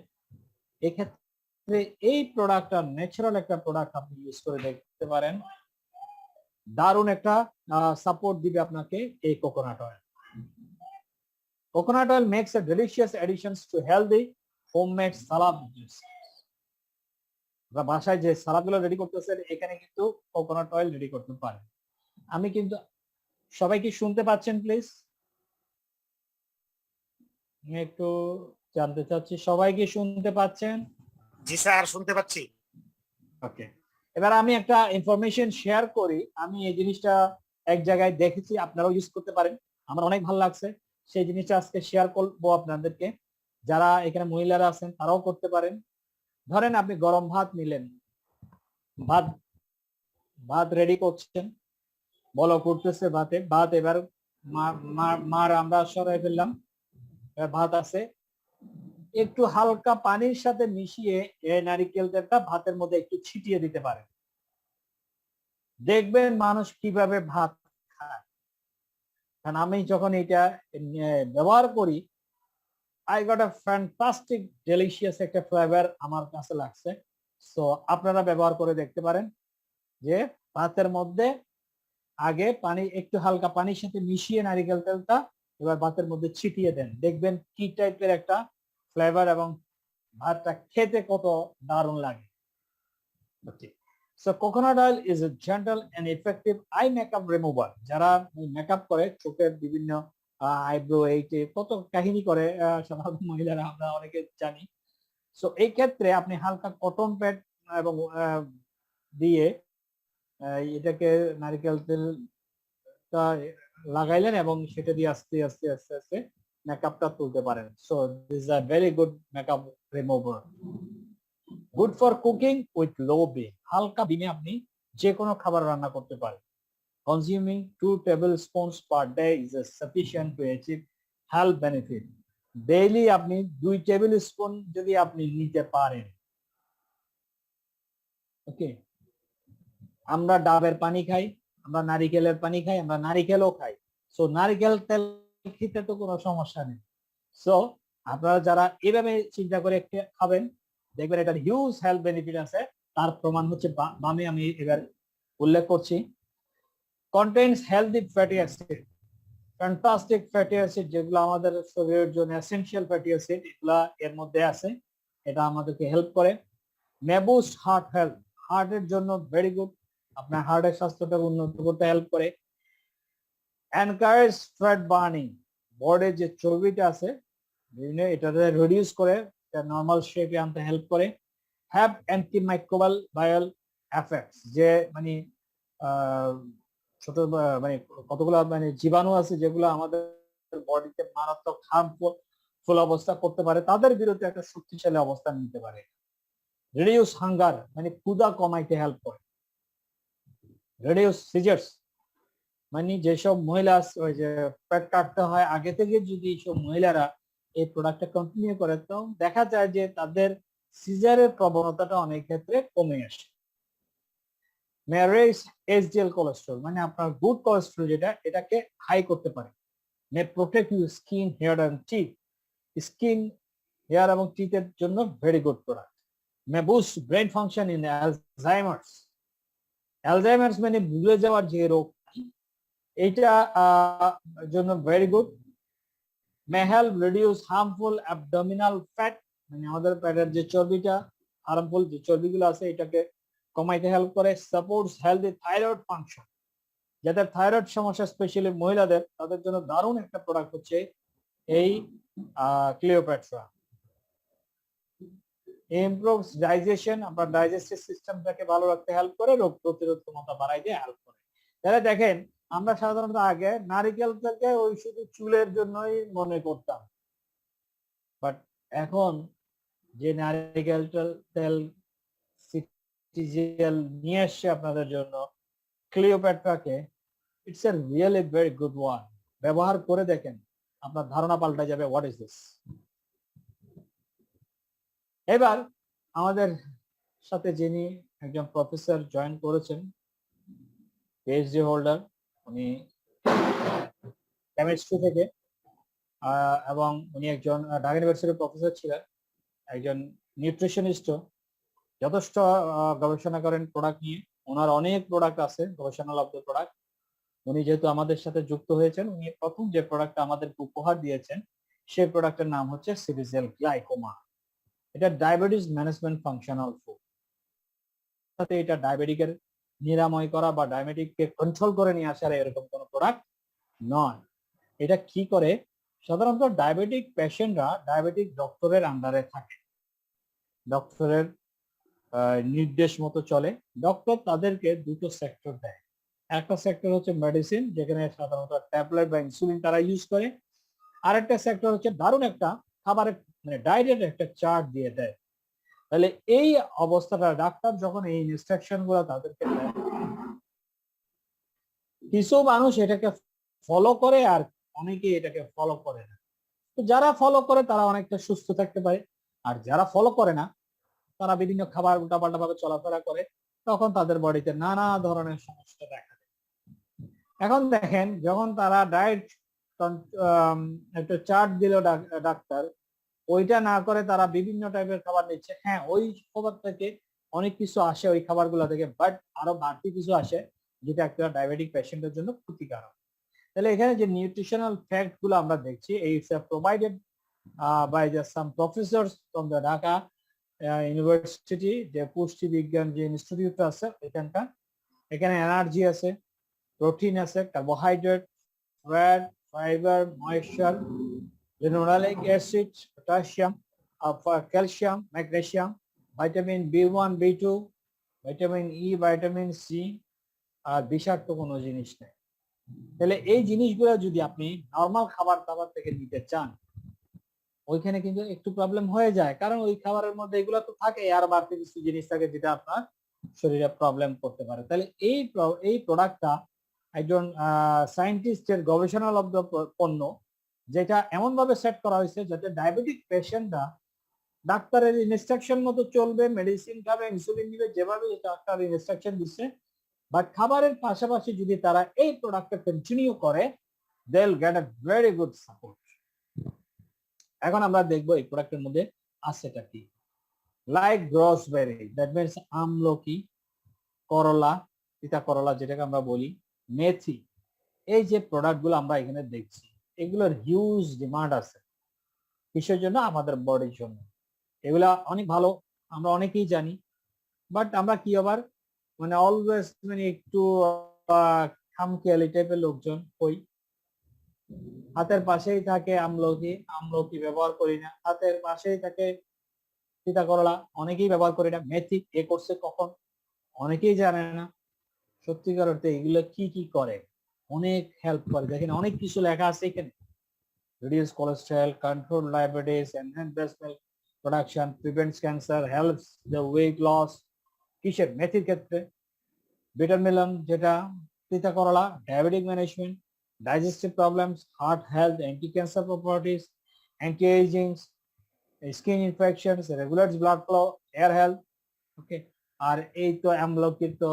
এক্ষেত্রে এই প্রোডাক্টটা ন্যাচারাল একটা প্রোডাক্ট আপনি ইউজ করে দেখতে পারেন। দারুণ একটা সাপোর্ট দিবে আপনাকে এই coconut oil.
Coconut oil makes a delicious additions to healthy homemade salad dishes. আপনারা বাসায় যে সালাদগুলো রেডি করতেছেন এখানে কিন্তু কোকোনাট অয়েল রেডি করতে পারেন। আমি কিন্তু সবাই কি শুনতে পাচ্ছেন প্লিজ? আমি একটু জানতে চাচ্ছি সবাই কি শুনতে পাচ্ছেন?
জি স্যার, শুনতে পাচ্ছি।
ওকে, এবার আমি একটা ইনফরমেশন শেয়ার করি। আমি এই জিনিসটা এক জায়গায় দেখেছি, আপনারাও ইউজ করতে পারেন, আমার অনেক ভালো লাগছে। সেই জিনিসটা আজকে শেয়ার করবো আপনাদেরকে। যারা এখানে মহিলারা আছেন তারাও করতে পারেন। ধরেন আপনি গরম ভাত নিলেন, ভাত ভাত রেডি করছেন, বলো করতেছে ভাতে, ভাত এবার মার আমরা সরাই ফেললাম, এবার ভাত আছে, একটু হালকা পানির সাথে মিশিয়ে এই নারিকেল তেলটা ভাতের মধ্যে একটু ছিটিয়ে দিতে পারেন। দেখবেন মানুষ কিভাবে ভাত খায়। কারণ আমি যখন এটা ব্যবহার করি, I got a fantastic delicious একটা ফ্লেভার আমার কাছে লাগছে। সো আপনারা ব্যবহার করে দেখতে পারেন যে ভাতের মধ্যে আগে পানি একটু হালকা পানির সাথে মিশিয়ে নারিকেল তেলটা এবার ভাতের মধ্যে ছিটিয়ে দেন, দেখবেন কি টাইপের একটা ফ্লেভার এবং ভাতটা খেতে কত দারুণ লাগে। So coconut oil is a gentle and effective eye makeup remover. যারা মেকআপ করে চোখের বিভিন্ন আইব্রো এইটে কত কাহিনী করে সাধারণত মহিলারা, আমরা অনেকে জানি। সো এই ক্ষেত্রে আপনি হালকা কটন প্যাড এবং দিয়ে এটাকে নারকেল তেলটা লাগাইলেন এবং সেটা দিয়ে আস্তে আস্তে আস্তে আস্তে মেকআপটা তুলতে পারেন। So this is a very good makeup remover, good for cooking with low beam. হালকা বিমে আপনি যে কোনো খাবার রান্না করতে পারেন। Consuming 2 tablespoons per day is sufficient to achieve health benefit. Daily আপনি 2 টেবিল স্পুন যদি আপনি নিতে পারেন। ওকে, আমরা ডাবের পানি খাই, আমরা নারিকেলের পানি খাই, আমরা নারিকেলও খাই। সো নারিকেল তেল খেতে তো কোনো সমস্যা নেই। সো আপনারা যারা এভাবে চিন্তা করে খাবেন, দেখবেন এটার হিউজ হেলথ বেনিফিট আছে। তার প্রমাণ হচ্ছে বামে আমি এবার উল্লেখ করছি। Contains healthy fatty acid, fantastic fatty acid, যেগুলো আমাদের শরীরের জন্য এসেনশিয়াল ফ্যাটি অ্যাসিড, এগুলা এর মধ্যে আছে। এটা আমাদেরকে হেল্প করে। মে বুস্ট হার্ট হেলথ, হার্টের জন্য ভেরি গুড, আপনার হার্টের স্বাস্থ্যটা উন্নত করতে হেল্প করে। এনকারেজ ফ্যাট বার্নিং, বডির যে চর্বিটা আছে বিভিন্ন এটাতে রিডিউস করে নর্মাল শেপে আনতে হেল্প করে। হ্যাভ অ্যান্টিমাইক্রোবাল বায়াল এফেক্টস, যে মানে ছোট মানে কতগুলো মানে জীবাণু আছে যেগুলো আমাদের বডিতে মারাত্মক হার্মফুল অবস্থা করতে পারে, তাদের বিরুদ্ধে একটা শক্তিশালী অবস্থান নিতে পারে। রিডিউস হাঙ্গার, মানে ক্ষুধা কমাইতে হেল্প করে। রিডিউস সিজার্স, মানে যেসব মহিলা ওই যে পেট কাটতে হয় আগে থেকে, যদি এইসব মহিলারা এই প্রোডাক্টটা কন্টিনিউ করে তো দেখা যায় যে তাদের সিজারের প্রবণতাটা অনেক ক্ষেত্রে কমে আসে। রেজ এইচডিএল কোলেস্ট্রল, মানে আপনার গুড কোলেস্ট্রল যেটা, এটাকে হাই করতে পারে। May protect you skin, hair and teeth, skin, hair এবং টিথের জন্য very good product. May boost brain function in Alzheimer's, Alzheimer's মানে ভুলে যাওয়ার যে রোগ, এইটা জন্য very good. May help reduce harmful abdominal fat, মানে আমাদের পেটের যে চর্বিটা, হার্মফুল যে চর্বিগুলো আছে এটাকে কমাইতে হেল্প করে। সাপোর্টস হেলদি থাইরয়েড ফাংশন, যাদের থাইরয়েড সমস্যা স্পেশালি মহিলাদের, তাদের জন্য দারুণ একটা প্রোডাক্ট হচ্ছে এই ক্লিওপ্যাট্রা। ইমপ্রুভস ডাইজেশন, আপনার ডাইজেস্টিভ সিস্টেমটাকে ভালো রাখতে হেল্প করে, রোগ প্রতিরোধ ক্ষমতা বাড়াইতে হেল্প করে। তাহলে দেখেন, আমরা সাধারণত আগে নারিকেল তেলকে ওই শুধু চুলের জন্যই মনে করতাম, বাট এখন যে নারিকেল তেল সিটিজেল নিয়ে আসছে আপনাদের জন্য, ক্লিওপ্যাট্রাকে, it's a really very good one. ব্যবহার করে দেখেন, আপনার ধারণা পাল্টা যাবে হোয়াট ইজ দিস। এবার আমাদের সাথে যিনি একজন প্রফেসর জয়েন করেছেন, পিএইচডি হোল্ডার, উনি কেমিস্ট্রি থেকে, এবং উনি একজন ঢাকা ইউনিভার্সিটির প্রফেসর ছিলেন, একজন নিউট্রিশনিস্টও, যথেষ্ট গবেষণা করেন প্রোডাক্ট নিয়ে। ওনার অনেক প্রোডাক্ট আছে, গবেষণালব্ধ প্রোডাক্ট। উনি যেহেতু আমাদের সাথে যুক্ত হয়েছেন, উনি প্রথম যে প্রোডাক্টটা আমাদেরকে উপহার দিয়েছেন সেই প্রোডাক্টের নাম হচ্ছে সিরিজেল গ্লাইকোমা। এটা ডায়াবেটিস ম্যানেজমেন্ট ফাংশনাল ফুড। সাথে এটা ডায়াবেটিকের নিরাময় করা বা ডায়াবেটিককে কন্ট্রোল করে নিয়ে আসার এরকম কোনো প্রোডাক্ট নয়। এটা কি করে, সাধারণত ডায়াবেটিক পেশেন্টরা ডায়াবেটিক ডক্টরের আন্ডারে থাকে, ডক্টরের নির্দেশ মতো চলে। ডক্টর তাদেরকে দুটো সেক্টর দেয়। একটা সেক্টর হচ্ছে মেডিসিন, যেখানে সাধারণত ট্যাবলেট বা ইনসুলিন তারা ইউজ করে। আরেকটা সেক্টর হচ্ছে দারুণ একটা খাবারের মানে ডায়েটের একটা চার্ট দিয়ে দেয়। তাহলে এই অবস্থাটা ডাক্তার যখন এই ইনস্ট্রাকশন গুলো তাদেরকে দেয়, কিছু মানুষ এটাকে ফলো করে আর অনেকে এটাকে ফলো করে না। তো যারা ফলো করে তারা অনেকটা সুস্থ থাকতে পারে, আর যারা ফলো করে না তারা বিভিন্ন খাবার উল্টাপাল্টা ভাবে চলাফেরা করে, তখন তাদের বডিতে নানা ধরনের সমস্যা দেখা দেয়। এখন দেখেন, যখন তারা ডায়েট একটা চার্ট দিল ডাক্তার, ওইটা না করে তারা বিভিন্ন টাইপের খাবার নিচ্ছে। হ্যাঁ, ওই খাবার থেকে অনেক কিছু আসে ওই খাবারগুলো থেকে, বাট আরো বাড়তি কিছু আসে যেটা একটা ডায়াবেটিক পেশেন্টের জন্য ক্ষতিকারক। তাহলে এখানে যে নিউট্রিশনাল ফ্যাক্ট গুলো আমরা দেখছি, এই provided by some professors from the Dhaka university, যে পুষ্টি বিজ্ঞান যে ইনস্টিটিউট আছে এখানকার। এখানে এনার্জি আছে, প্রোটিন আছে, carbohydrate, fat, fibre, moisture, linoleic acid, potassium, calcium, magnesium, vitamin B1, B2, vitamin E, vitamin C, আর বিষাক্ত কোনো জিনিস নেই। তাহলে এই জিনিসগুলো যদি আপনি নর্মাল খাবার দাবার থেকে নিতে চান, ওইখানে কিন্তু একটু প্রবলেম হয়ে যায়, কারণ ওই খাবারের মধ্যে এগুলো তো থাকে, আর বাড়তি কিছু জিনিস থাকে যেটা আপনার শরীরে প্রবলেম করতে পারে। তাহলে এই প্রোডাক্টটা একজন সায়েন্টিস্টের গবেষণালব্ধ পণ্য, যেটা এমন ভাবে সেট করা হয়েছে যাতে ডায়াবেটিক পেশেন্টরা ডাক্তারের ইনস্ট্রাকশন মতো চলবে, মেডিসিন খাবে, ইনসুলিন নিবে, যেভাবে ডাক্তার ইনস্ট্রাকশন দিচ্ছে। বাট খাবারের পাশাপাশি যদি তারা এই প্রোডাক্টটা কন্টিনিউ করে, they will get a very good support. এখন আমরা দেখবো এই প্রোডাক্টের মধ্যে আছেটা কি। লাইক গ্রসবেরি, দ্যাট মিনস আমলকি, করলা, তিতা করলা যেটাকে আমরা বলি, মেথি, এই যে প্রোডাক্ট গুলো আমরা এখানে দেখছি, এগুলোর হিউজ ডিমান্ড আছে কিসের জন্য? আমাদের বডির জন্য। এগুলা অনেক ভালো, আমরা অনেকেই জানি, বাট আমরা কি আবার মানে অলওয়েজ মানে একটু খামখেয়ালি টাইপের লোকজন হই। হাতের পাশেই থাকে আমলকি, আমলকি ব্যবহার করি না। হাতের পাশেই থাকে তিতা করলা, অনেকেই ব্যবহার করি না। মেথি এ করছে কখন, অনেকেই জানে না। সত্যিকার অর্থে এগুলো কি কি করে, অনেক হেল্প করে। দেখেন অনেক কিছু লেখা আছে এখানে, reduce cholesterol, control diabetes, enhance breast milk production, prevents cancer, helps the weight loss। কিসের? মেথির ক্ষেত্রে। বিটারমেলন যেটা তিতা করলা, diabetic management, digestive problems, heart health, anti cancer properties, anti ageing, skin infections, regulates blood flow, hair health. Okay, আর এই তো আমলকির তো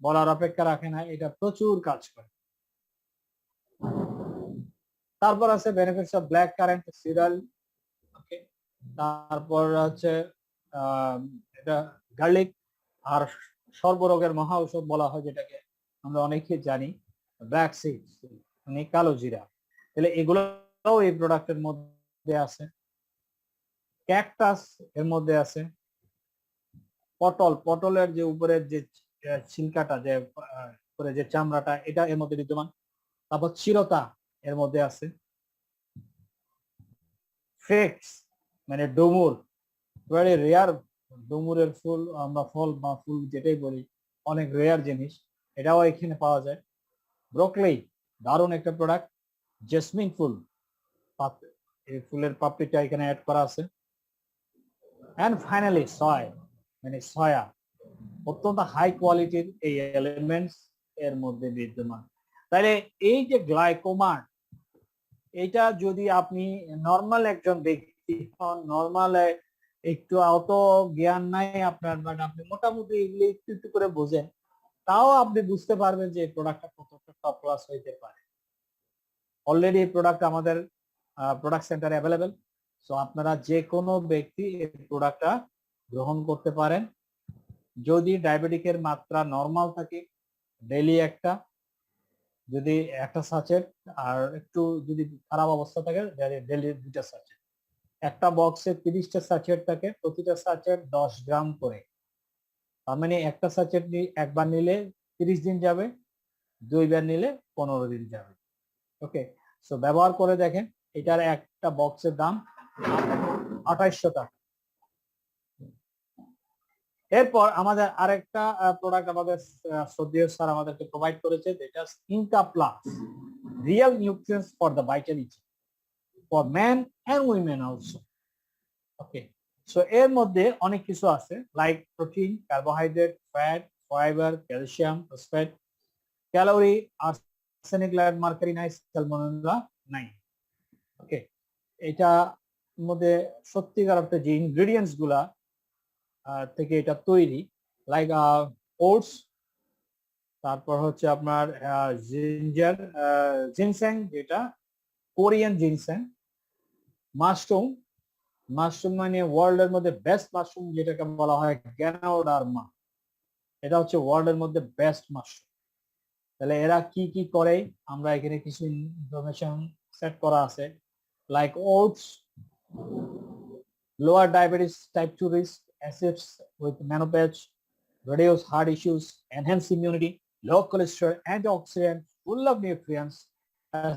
বলার অপেক্ষা রাখে না, এটা প্রচুর কাজ করে। তারপর আছে বেনিফিটস অফ ব্ল্যাক কারেন্ট সিরিয়াল। ওকে, তারপর আছে এটা গার্লিক, আর সর্বরোগের মহা ঔষধ বলা হয় যেটাকে আমরা অনেকে জানি, ব্ল্যাক সিডস মানে কালো জিরা। তাহলে এগুলোও এই প্রোডাক্টের মধ্যে আছে। ক্যাকটাস এর মধ্যে আছে। পটলের যে উপরের যে ছিলকাটা, যে উপরে যে চামড়াটা, এটা এর মধ্যে বিদ্যমান। তারপর চিরতা এর মধ্যে আছে। ফেক্স মানে ডুমুর, ভেরি রেয়ার, ডুমুরের ফুল আমরা ফল বা ফুল যেটাই বলি, অনেক রেয়ার জিনিস, এটাও এখানে পাওয়া যায়। ব্রোকলি দারুণ একটা প্রোডাক্ট। জেসমিন ফুল, এই ফুলের পাপড়িটা এখানে অ্যাড করা আছে। এন্ড ফাইনালি সয় মানে সয়া, অত্যন্ত হাই কোয়ালিটির এই এলিমেন্টস এর মধ্যে বিদ্যমান। তাহলে এই যে গ্লাইকোমার, এটা যদি আপনি নর্মাল একজন ব্যক্তি হন, নর্মাল একটু অত জ্ঞান নাই আপনার, বাট আপনি মোটামুটি এগুলি একটু একটু করে বোঝেন, তাও আপনি বুঝতে পারবেন যে এই প্রোডাক্টটা কতটা টপ ক্লাস হইতে পারে। অলরেডি এই প্রোডাক্ট আমাদের প্রোডাক্ট সেন্টারে অ্যাভেলেবেল। সো আপনারা যে কোনো ব্যক্তি এই প্রোডাক্টটা গ্রহণ করতে পারেন। যদি ডায়াবেটিকের মাত্রা নর্মাল থাকে, ডেইলি একটা, যদি একটা সাচেট, আর একটু যদি খারাপ অবস্থা থাকে ডেলি 2টা সাচেট। একটা বক্সে 30টা সাচেট থাকে, প্রতিটা সাচেট 10 গ্রাম করে। তার মানে একটা সাচেট একবার নিলে 30 দিন যাবে, 2বার নিলে 15 দিন যাবে। ওকে, সো ব্যবহার করে দেখেন। এটার একটা বক্সের দাম 2800 টাকা। এরপর আমাদের আরেকটা প্রোডাক্ট আমাদের শ্রদ্ধেয় স্যার আমাদেরকে প্রোভাইড করেছে, যেটা Inca plus real nutrients for the vitality for man and women also. Okay, so এর মধ্যে অনেক কিছু আছে, like protein, carbohydrate, fat, fibre, calcium, phosphate, calorie, arsenic, light, mercury নাই, সালমোনেলা নাই। ওকে, এটা মধ্যে সত্যিকার অর্থে যে ইনগ্রেডিয়েন্টস গুলা থেকে এটা তৈরি, লাইক ওটস, তারপর হচ্ছে আপনার জিঞ্জার, জিনসেং, যেটা কোরিয়ান জিনসেং, মাশরুম, মাশরুম মানে ওয়ার্ল্ড এর মধ্যে বেস্ট মাশরুম যেটাকে বলা হয় গ্যানোডার্মা, এটা হচ্ছে ওয়ার্ল্ড এর মধ্যে বেস্ট মাশরুম। তাহলে এরা কি কি করে আমরা এখানে কিছু ইনফরমেশন সেট করা আছে, like oats, lower diabetes type 2 risk, acids with menopause, reduce heart issues, enhance immunity, low cholesterol, antioxidant, full of nutrients,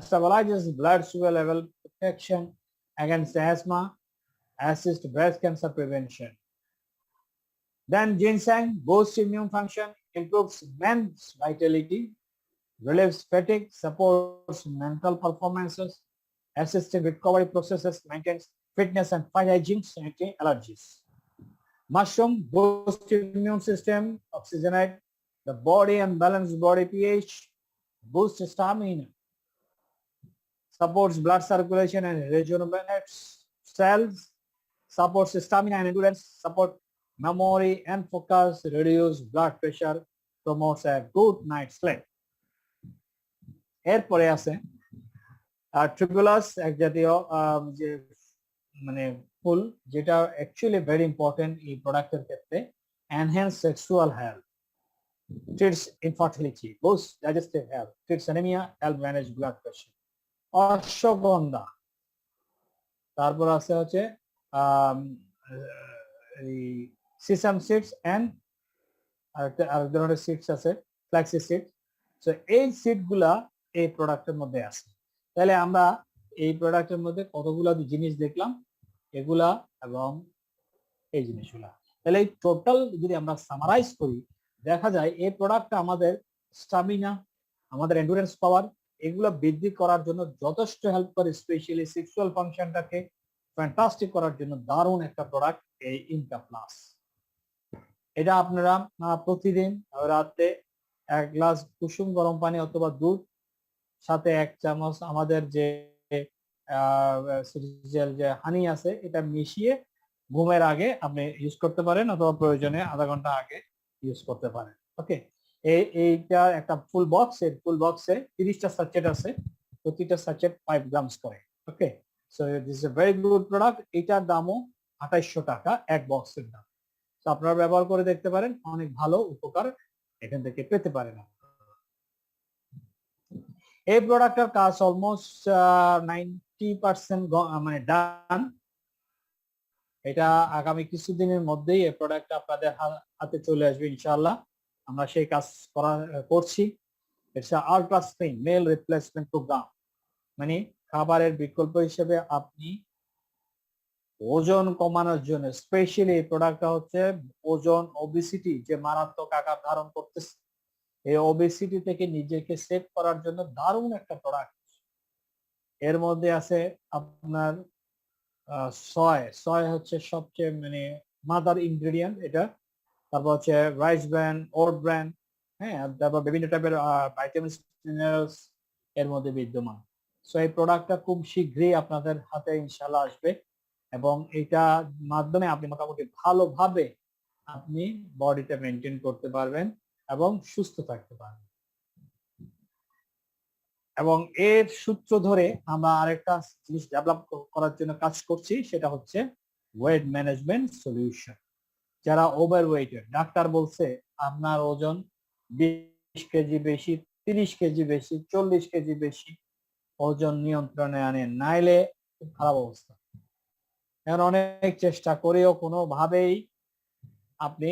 stabilizes blood sugar level, protection against asthma, assist breast cancer prevention. Then ginseng boosts immune function, improves men's vitality, relieves fatigue, supports mental performances, assists in recovery processes, maintains fitness and fight aging, sanitary allergies. Mushroom boosts immune system, oxygenate the body and balance body pH, boosts stamina, supports blood circulation and rejuvenates cells, supports stamina and endurance, support memory and focus, reduce blood pressure, promotes a good night's sleep. এরপরে আছে ট্রিপোলাস, এক জাতীয় যে মানে ফুল, যেটা অ্যাকচুয়ালি ভেরি ইম্পর্টেন্ট এই প্রোডাক্টের ক্ষেত্রে। Enhance sexual health, treats infertility, boost digestive health, treats anaemia, help manage blood pressure. Ashwagandha, তারপর আছে হচ্ছে এই সিসাম সিডস এন্ড আর ধরনের সিডস আছে ফ্ল্যাক্সি সিড। সো এই সিড গুলা এই প্রোডাক্টের মধ্যে আছে। তাহলে আমরা এই প্রোডাক্টের মধ্যে কতগুলো জিনিস দেখলাম, এগুলা এবং এই জিনিসগুলা। তাহলে এই টোটাল যদি আমরা সামারাইজ করি, দেখা যায় এই প্রোডাক্টটা আমাদের স্টামিনা, আমাদের এন্ডুরেন্স পাওয়ার, এগুলো বৃদ্ধি করার জন্য যথেষ্ট হেল্প করে, স্পেশালি সেক্সুয়াল ফাংশনটাকে ফ্যান্টাস্টিক করার জন্য দারুণ একটা প্রোডাক্ট এই ইনকা প্লাস। এটা আপনারা প্রতিদিন রাতে 1 গ্লাস কুসুম গরম পানি অথবা দুধ সাথে 1 চামচ আমাদের যে যে হানি আছে এটা মিশিয়ে ঘুমের আগে আপনি ইউজ করতে পারেন, অথবা প্রয়োজনে আধা ঘন্টা আগে ইউজ করতে পারেন। ওকে, এইটা একটা ফুল বক্স, এর ফুল বক্সে 30টা সাচেট আছে, প্রতিটা সাচেট 5 গ্রামস করে। Okay, so this is a very good product. এটার দামও 2800 টাকা এক বক্সের দাম। তো আপনারা ব্যবহার করে দেখতে পারেন, অনেক ভালো উপকার এখান থেকে পেতে পারেন। এই প্রোডাক্টের কাজ অলমোস্ট 90% মানে ডান। এটা আগামী কিছুদিনের মধ্যেই এই প্রোডাক্ট আপনাদের হাতে চলে আসবে ইনশাআল্লাহ। আমরা সেই কাজ করছি। এটা ultra slim meal replacement programme, মানে খাবারের বিকল্প হিসেবে আপনি ওজন কমানোর জন্য স্পেশালি এই প্রোডাক্টটা হচ্ছে ওজন ওবেসিটি যে মারাত্মক আকার ধারণ করতেছে, এই ওবেসিটি থেকে নিজেকে সেভ করার জন্য দারুণ একটা প্রোডাক্ট। এর মধ্যে আছে আপনার সয় হচ্ছে সবচেয়ে মানে মাদার ইনগ্রেডিয়েন্ট এটা। তারপর হচ্ছে রাইস ব্র্যান, ওট ব্র্যান, হ্যাঁ, তারপর বিভিন্ন টাইপের ভাইটামিনস মিনারেলস এর মধ্যে বিদ্যমান। সো এই প্রোডাক্টটা খুব শীঘ্রই আপনাদের হাতে ইনশাআল্লাহ আসবে, এবং এটা মাধ্যমে আপনি মোটামুটি ভালোভাবে আপনি বডিটা মেনটেন করতে পারবেন এবং সুস্থ থাকতে পারবেন। এবং এর সূত্র ধরে আমরা আরেকটা জিনিস ডেভেলপ করার জন্য কাজ করছি, সেটা হচ্ছে ওয়েট ম্যানেজমেন্ট সলিউশন। যারা ওভার ওয়েটেড, ডাক্তার বলছে আপনার ওজন 20 কেজি বেশি 30 কেজি বেশি, 40 কেজি বেশি ওজন নিয়ন্ত্রণে আনে, নাইলে খুব খারাপ অবস্থা। এখন অনেক চেষ্টা করেও কোনোভাবেই আপনি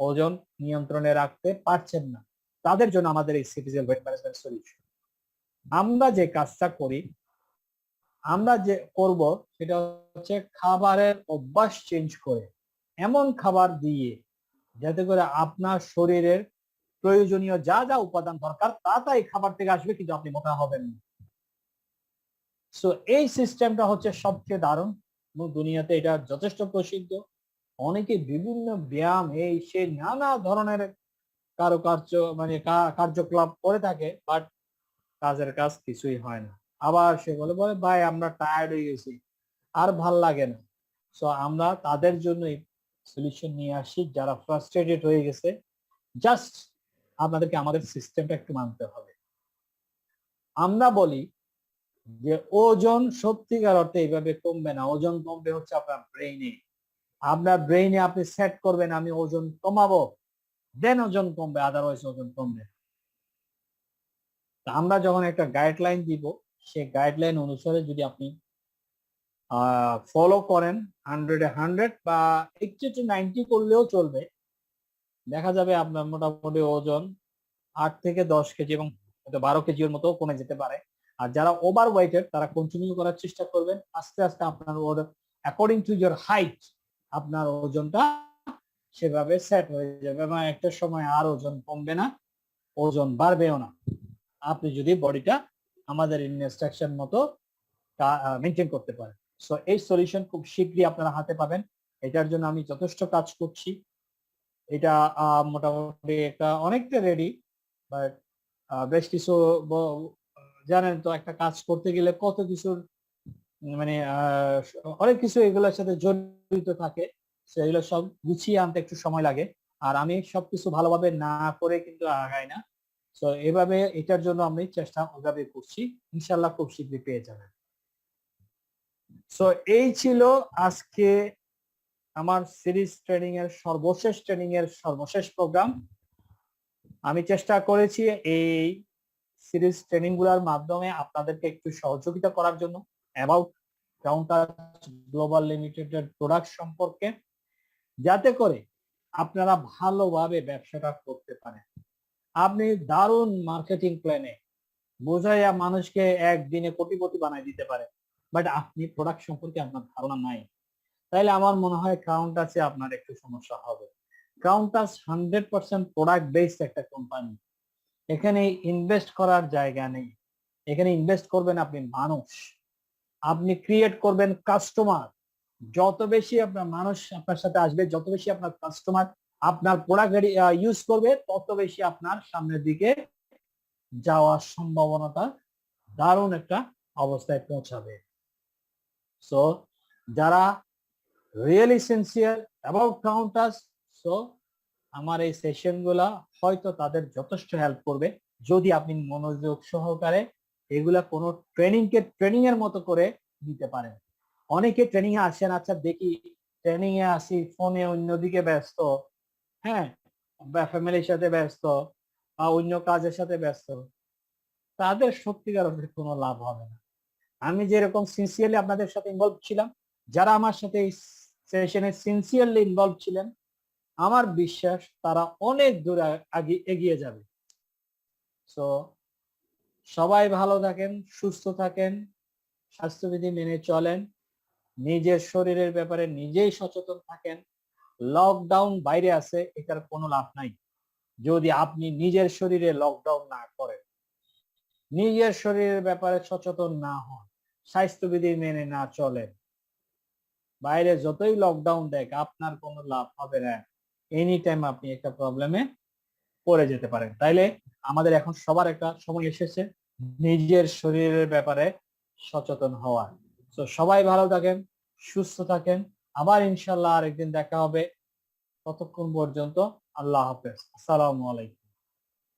ওজন নিয়ন্ত্রণে রাখতে পারছেন না, তাদের জন্য আমাদের এই সিটিজেন ওয়েট ম্যানেজমেন্ট সলিউশন। আমরা যে কাজটা করি, আমরা যে করব সেটা হচ্ছে খাবারের অভ্যাস চেঞ্জ করে এমন খাবার দিয়ে যাতে করে আপনার শরীরের প্রয়োজনীয় যা যা উপাদান দরকার তা তাই খাবার থেকে আসবে, কিন্তু আপনি মোটা হবেন না। সো এই সিস্টেমটা হচ্ছে সবচেয়ে দারুণ এবং দুনিয়াতে এটা যথেষ্ট প্রসিদ্ধ। অনেকে বিভিন্ন ব্যায়াম এই সে নানা ধরনের কারুকার্য মানে কার্যকলাপ করে থাকে, বাট কাজের কাজ কিছুই হয় না। আবার সে বলে ভাই আমরা টায়ার্ড হয়ে গেছি, আর ভাল লাগে না। সো আমরা তাদের জন্যই সলিউশন নিয়ে আসি যারা ফ্রাস্ট্রেটেড হয়ে গেছে। জাস্ট আপনাদেরকে আমাদের সিস্টেমটা একটু মানতে হবে। আমরা বলি যে ওজন সত্যিকার অর্থে এইভাবে কমবে না, ওজন কমবে হচ্ছে আপনার ব্রেইনে। আপনার ব্রেইনে আপনি সেট করবেন আমি ওজন কমাবো, দেন ওজন কমবে, আদারওয়াইজ ওজন কমবে। আমরা যখন একটা গাইডলাইন দিব, সেই গাইডলাইন অনুসারে যদি আপনি ফলো করেন 100 বা 80 to 90 করলেও চলবে, দেখা যাবে আপনার মোটামুটি ওজন 8 থেকে 10 কেজি এবং 12 কেজির মতো কমে যেতে পারে। আর যারা ওভার ওয়েটেড তারা কন্টিনিউ করার চেষ্টা করবেন, আস্তে আস্তে আপনার অ্যাকর্ডিং টু ইওর হাইট আপনার ওজনটা সেভাবে সেট হয়ে যাবে এবং একটা সময় আর ওজন কমবে না, ওজন বাড়বেও না, আপনি যদি বডিটা আমাদের ইনস্ট্রাকশন মতো মেনটেন করতে পারেন। সো এই সলিউশন খুব শীঘ্রই আপনারা হাতে পাবেন। এটার জন্য আমি যথেষ্ট কাজ করছি। এটা মোটামুটি একটা অনেকটা রেডি, বাট বেশ কিছু জানেন তো একটা কাজ করতে গেলে কত কিছুর মানে অনেক কিছু এগুলোর সাথে জড়িত থাকে, সেগুলো সব গুছিয়ে আনতে একটু সময় লাগে। আর আমি সবকিছু ভালোভাবে না করে কিন্তু আগাই না। তো এভাবে এটার জন্য আমি চেষ্টা ওইভাবে করছি, ইনশাল্লাহ খুব শীঘ্রই পেয়ে যাবেন। সো এই ছিল আজকে আমার সিরিজ ট্রেনিং এর সর্বশেষ প্রোগ্রাম। আমি চেষ্টা করেছি এই সিরিজ ট্রেনিং গুলার মাধ্যমে আপনাদেরকে একটু সহযোগিতা করার জন্য অ্যাবাউট কাউন্টাস গ্লোবাল লিমিটেডের প্রোডাক্ট সম্পর্কে, যাতে করে আপনারা ভালোভাবে ব্যবসাটা করতে পারেন। আপনি দারুণ মার্কেটিং প্ল্যানে বোঝাইয়া মানুষকে একদিনে কোটিপতি বানাই দিতে পারে, বাট আপনি প্রোডাক্ট সম্পর্কে আপনার ধারণা নাই, তাইলে আমার মনে হয় কাউন্টাসে আপনার একটু সমস্যা হবে। কাউন্টাস 100% প্রোডাক্ট বেসড একটা কোম্পানি। এখানে ইনভেস্ট করার জায়গা নেই, এখানে ইনভেস্ট করবেন আপনি মানুষ, আপনি ক্রিয়েট করবেন কাস্টমার। যত বেশি আপনার মানুষ আপনার সাথে আসবে, যত বেশি আপনার কাস্টমার আপনার প্রোডাক্ট ইউজ করবে, তত বেশি আপনার সামনের দিকে যাওয়ার সম্ভাবনাটা দারুণ একটা অবস্থায় পৌঁছাবে। সো যারা রিয়েলি সিনসিয়ার অ্যাবাউট কাউন্টাস, সো আমার এই সেশন গুলা হয়তো তাদের যথেষ্ট হেল্প করবে যদি আপনি মনোযোগ সহকারে এগুলা কোনো ট্রেনিং এর মতো করে দিতে পারেন। অনেকে ট্রেনিং এ আসেন, আচ্ছা দেখি ট্রেনিং এ আসি, ফোনে অন্যদিকে ব্যস্ত, হ্যাঁ, বা ফ্যামিলির সাথে ব্যস্ত বা অন্য কাজের সাথে ব্যস্ত, তাদের সত্যিকার অর্থে কোনো লাভ হবে না। আমি যেরকম সিনসিয়ারলি আপনাদের সাথে ইনভলভ ছিলাম, যারা আমার সাথে এই সেশনে সিনসিয়ারলি ইনভলভ ছিলেন, আমার বিশ্বাস তারা অনেক দূর আগে এগিয়ে যাবে। সো সবাই ভালো থাকেন, সুস্থ থাকেন, স্বাস্থ্যবিধি মেনে চলেন, নিজের শরীরের ব্যাপারে নিজেই সচেতন থাকেন। লকডাউন বাইরে আছে, এটার কোনো লাভ নাই যদি আপনি নিজের শরীরে লকডাউন না করেন, নিজের শরীরের ব্যাপারে সচেতন না হন, স্বাস্থ্যবিধি মেনে না চলেন। বাইরে যতই লকডাউন দেখ আপনার কোনো লাভ হবে না, এনি টাইম আপনি একটা প্রবলেমে পড়ে যেতে পারেন। তাইলে আমাদের এখন সবার একটা সময় এসেছে নিজের শরীরের ব্যাপারে সচেতন হওয়ার। তো সবাই ভালো থাকেন, সুস্থ থাকেন, আবার ইনশাল্লাহ আরেকদিন দেখা হবে। ততক্ষণ পর্যন্ত আল্লাহ হাফেজ, আসসালামু আলাইকুম।